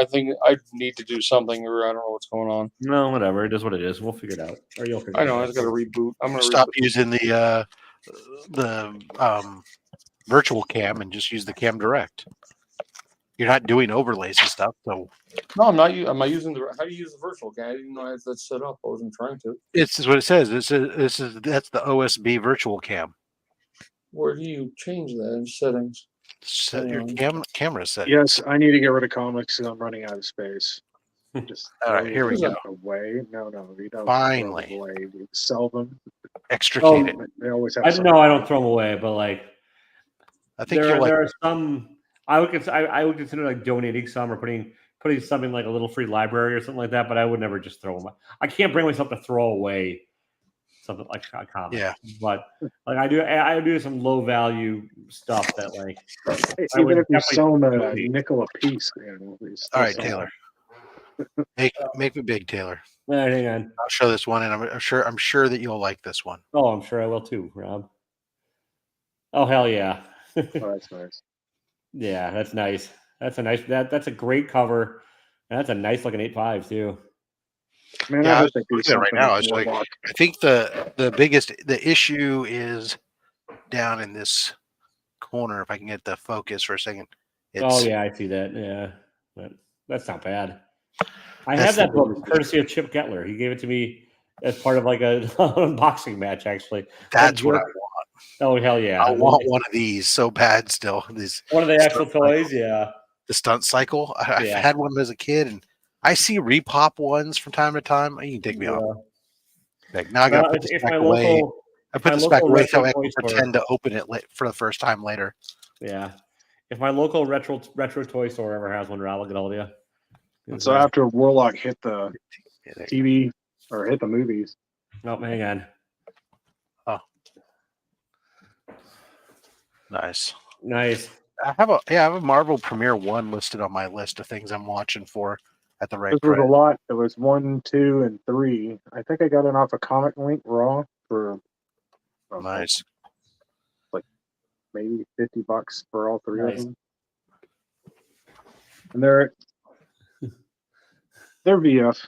think I need to do something, or I don't know what's going on. No, whatever. It is what it is. We'll figure it out. Or you'll figure it out. I know. I just got to reboot. I'm gonna stop using the virtual cam and just use the Cam Direct. You're not doing overlays and stuff, so no, I'm not. Am I using how do you use the virtual cam? I didn't know I had that set up. I wasn't trying to. This is what it says. That's the OSB virtual cam. Where do you change that in settings? Set your camera settings. Yes, I need to get rid of comics because I'm running out of space. Just all right, here we go. Away. No, we don't. Finally, away. We sell them. Extricate it. They always have. I don't throw them away, but I think there are some. I would consider like donating some or putting some in like a little free library or something like that. But I would never just throw them. I can't bring myself to throw away something like a comic. Yeah. But like I do some low value stuff that like even if you're selling a nickel a piece. All right, Taylor. Make me big, Taylor. All right, hang on. I'll show this one, and I'm sure that you'll like this one. Oh, I'm sure I will too, Rob. Oh hell yeah! Oh, that's nice. Yeah, that's nice. That's a nice. That's a great cover. And that's a nice looking 8.5 too. Man, yeah, I was looking at it right now. I was like, I think the issue is down in this corner. If I can get the focus for a second. Oh yeah, I see that. Yeah, but that's not bad. I have that book courtesy of Chip Gettler. He gave it to me as part of like a unboxing match. Actually, that's what I want. Oh hell yeah! I want one of these so bad. Still, these one of the actual toys. Yeah, the stunt cycle. I've had one as a kid, and I see repop ones from time to time. You can take me off. Like now, I got to put this back away. I put this back away so I can pretend to open it for the first time later. Yeah, if my local retro toy store ever has one, Rob, I'll get all of you. And so after Warlock hit the TV or hit the movies. Oh, hang on. Oh, nice. I have a Marvel Premiere 1 listed on my list of things I'm watching for at the right price. Was a lot. It was 1, 2, and 3. I think I got it off a Comic Link Raw for nice. Like maybe $50 for all 3 of them. And they're VF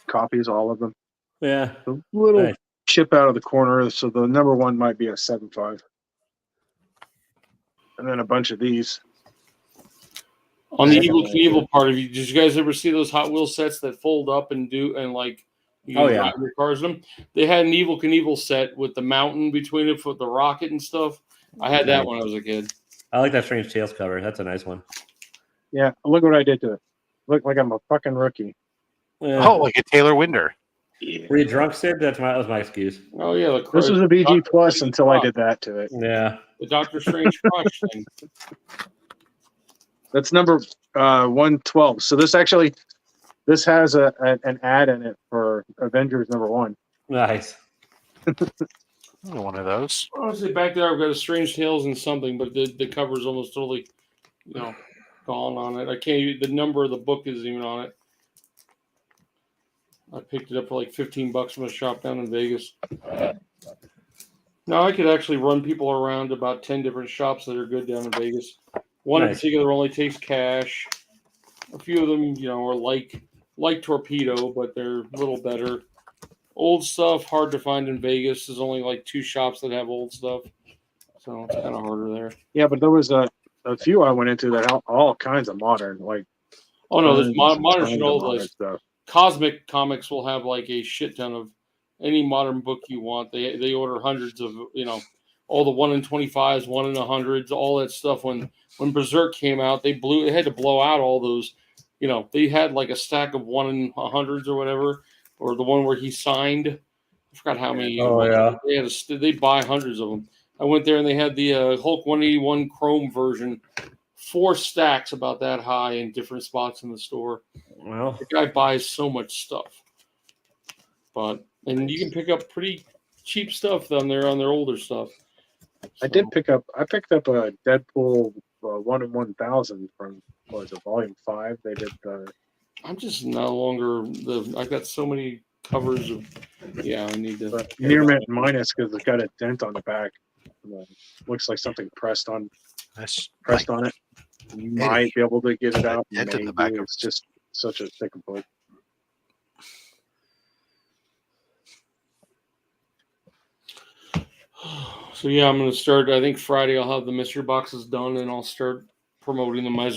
copies, all of them. Yeah. A little chip out of the corner, so the number 1 might be a 7.5. And then a bunch of these. On the Evil Knievel part of you, did you guys ever see those Hot Wheels sets that fold up and like you can drive your cars in them? They had an Evil Knievel set with the mountain between it for the rocket and stuff. I had that when I was a kid. I like that Strange Tales cover. That's a nice one. Yeah, look what I did to it. Look like I'm a fucking rookie. Yeah. Oh, like a Taylor Winder. Yeah. Were you drunk, Sid? That was my excuse. Oh yeah, this was a BG plus until I did that to it. Yeah, the Doctor Strange crush thing. That's number 112. So this has an ad in it for Avengers number 1. Nice. One of those. Honestly, back there I've got a Strange Tales and something, but the cover's almost totally, gone on it. I can't even, the number of the book isn't even on it. I picked it up for like $15 from a shop down in Vegas. Now I could actually run people around about 10 different shops that are good down in Vegas. One in particular only takes cash. A few of them, are like Torpedo, but they're a little better. Old stuff, hard to find in Vegas. There's only like 2 shops that have old stuff. So it's kind of harder there. Yeah, but there was a few I went into that had all kinds of modern, like. Oh no, there's modern shit all over stuff. Cosmic Comics will have like a shit ton of any modern book you want. They order hundreds of, all the 1 in 25s, 1 in 100s, all that stuff. When Berserk came out, they had to blow out all those. They had like a stack of 1 in 100s or whatever, or the one where he signed. I forgot how many. Oh yeah. They buy hundreds of them. I went there and they had the Hulk 181 Chrome version, 4 stacks about that high in different spots in the store. Well, the guy buys so much stuff, and you can pick up pretty cheap stuff on their older stuff. So. I picked up a Deadpool 1 in 1,000 from volume 5. They did the. I'm just no longer I got so many covers of. Yeah, I need to. Near mint minus because it's got a dent on the back. Looks like something pressed on it. You might be able to get it out. Maybe. The back. It's just such a thick book. So yeah, I'm gonna start. I think Friday I'll have the mystery boxes done, and I'll start promoting them. I'm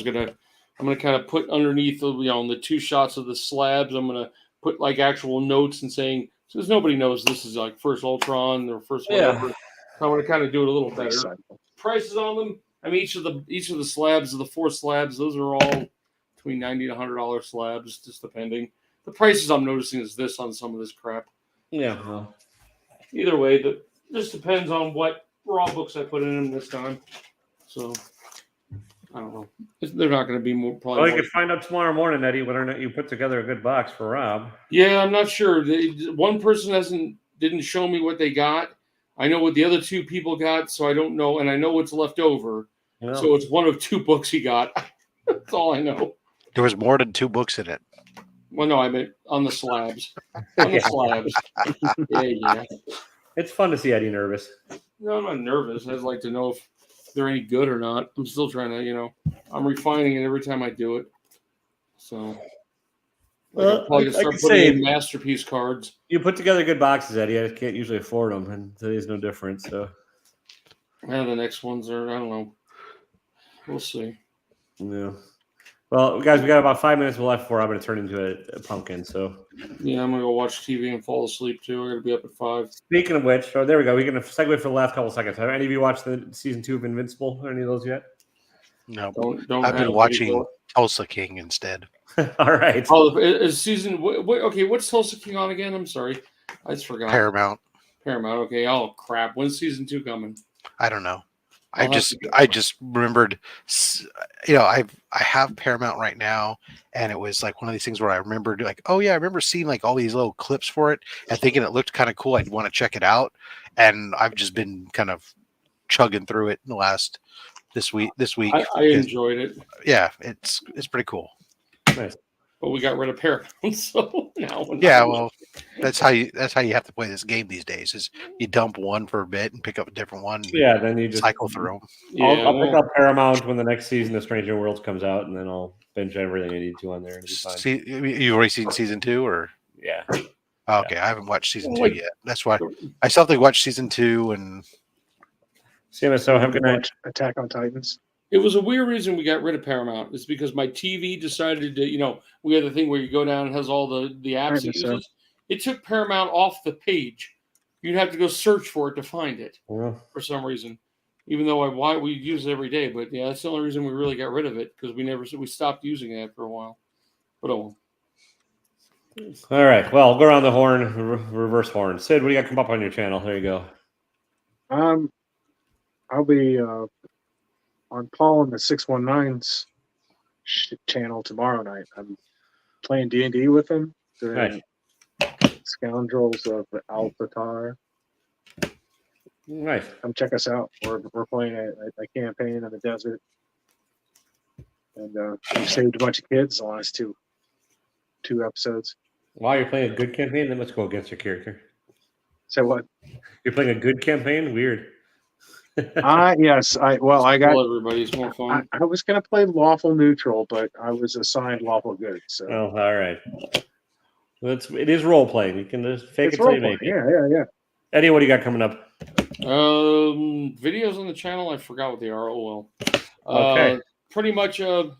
gonna kind of put underneath the 2 shots of the slabs. I'm gonna put like actual notes and saying, since nobody knows this is like first Ultron or first whatever. Yeah. I want to kind of do it a little better. Prices on them. I mean, each of the slabs, of the 4 slabs, those are all between $90 to $100 slabs, just depending. The prices I'm noticing is this on some of this crap. Yeah. Well. Either way, just depends on what raw books I put in them this time. So I don't know. They're not going to be more. Probably. Well, you can find out tomorrow morning, Eddie, whether or not you put together a good box for Rob. Yeah, I'm not sure. One person didn't show me what they got. I know what the other two people got, so I don't know, and I know what's left over. Well, so it's one of 2 books he got. That's all I know. There was more than 2 books in it. Well, no, I meant on the slabs. On the slabs. Yeah. It's fun to see Eddie nervous. No, I'm not nervous. I'd like to know if they're any good or not. I'm still trying to, I'm refining it every time I do it. So, Well, I start putting in masterpiece cards. You put together good boxes, Eddie. I can't usually afford them, and today's no different. So, yeah, the next ones are, I don't know. We'll see. Yeah. Well, guys, we got about 5 minutes left before I'm going to turn into a pumpkin. So, yeah, I'm going to go watch TV and fall asleep too. I got to be up at 5. Speaking of which, there we go. We can segue for the last couple seconds. Have any of you watched the season 2 of Invincible? Or any of those yet? No, don't I've been watching Tulsa King instead. All right. Oh, is season okay? What's Tulsa King on again? I'm sorry, I just forgot. Paramount. Okay. Oh crap! When's season 2 coming? I don't know. I just remembered. I have Paramount right now, and it was like one of these things where I remembered, like, oh yeah, I remember seeing like all these little clips for it and thinking it looked kind of cool. I'd want to check it out, and I've just been kind of chugging through it in the last this week. I enjoyed it. Yeah, it's pretty cool. Nice. But we got rid of Paramount, so now. Yeah, well, that's how you have to play this game these days. Is you dump one for a bit and pick up a different one. Yeah, then you just cycle through them. Yeah, I'll pick up Paramount when the next season of Stranger Worlds comes out, and then I'll binge everything I need to on there. And be fine. See, you've already seen season 2, or yeah? Okay, I haven't watched season 2 yet. That's why I still have to watch season 2 and. CMSO, have a good night. Attack on Titans. It was a weird reason we got rid of Paramount. It's because my TV decided to, we had the thing where you go down and has all the apps it uses. It took Paramount off the page. You'd have to go search for it to find it for some reason. Even though we use it every day, but yeah, that's the only reason we really got rid of it because we stopped using it for a while. But all right, well, go around the horn, reverse horn. Sid, what do you got come up on your channel? There you go. I'll be on Paul and the 619's channel tomorrow night. I'm playing D&D with him. Nice. Scoundrels of Alphatar. Nice. Come check us out. We're playing a campaign in the desert, and we've saved a bunch of kids the last two episodes. Wow, you're playing a good campaign. Then let's go against your character. Say what? You're playing a good campaign. Weird. Yes. I got everybody's more fun. I was gonna play lawful neutral, but I was assigned lawful good. So all right. It is role playing. You can just fake it till you make it. Yeah. Eddie, what do you got coming up? Videos on the channel. I forgot what they are. Oh well. Okay. Pretty much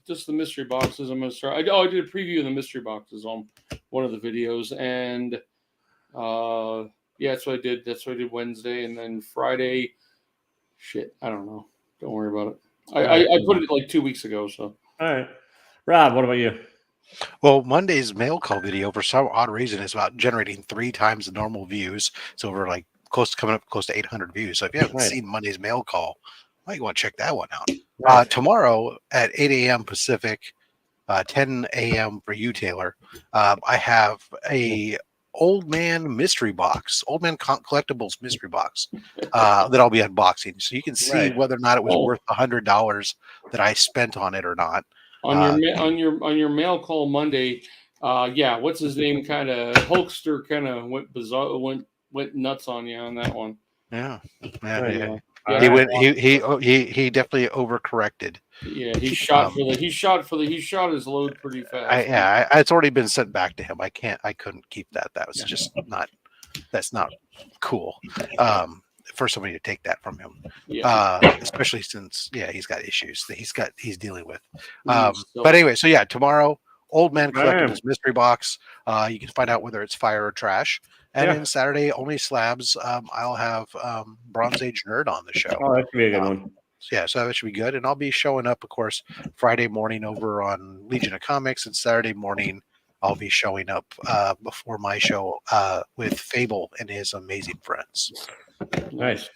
just the mystery boxes. I'm gonna start. I did a preview of the mystery boxes on one of the videos, and that's what I did. That's what I did Wednesday, and then Friday. Shit, I don't know. Don't worry about it. I put it like 2 weeks ago. So. All right, Rob. What about you? Well, Monday's mail call video, for some odd reason, is about generating 3 times the normal views. So we're like coming up close to 800 views. So if you haven't seen Monday's mail call, might want to check that one out. Right. Tomorrow at 8 a.m. Pacific, 10 a.m. for you, Taylor. I have a old man mystery box, old man collectibles mystery box that I'll be unboxing, so you can see whether or not it was worth $100 that I spent on it or not. On your mail call Monday, what's his name? Kind of Hulkster, kind of went bizarre, went nuts on you on that one. Yeah. He definitely overcorrected. Yeah, he shot his load pretty fast. It's already been sent back to him. I couldn't keep that. That was just that's not cool. For somebody to take that from him, especially since he's got issues that he's dealing with. But anyway, so tomorrow, Old Man Collectibles mystery box. You can find out whether it's fire or trash. And then Saturday, only slabs. I'll have Bronze Age Nerd on the show. Oh, that should be a good one. So that should be good. And I'll be showing up, of course, Friday morning over on Legion of Comics, and Saturday morning I'll be showing up before my show with Fable and his amazing friends. Nice.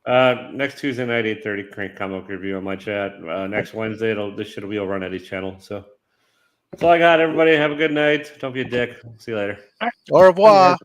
Next Tuesday night, 8:30, Crank Comic Review on my chat. Next Wednesday, this shit will be over on Eddie's channel. So that's all I got. Everybody have a good night. Don't be a dick. See you later. Au revoir.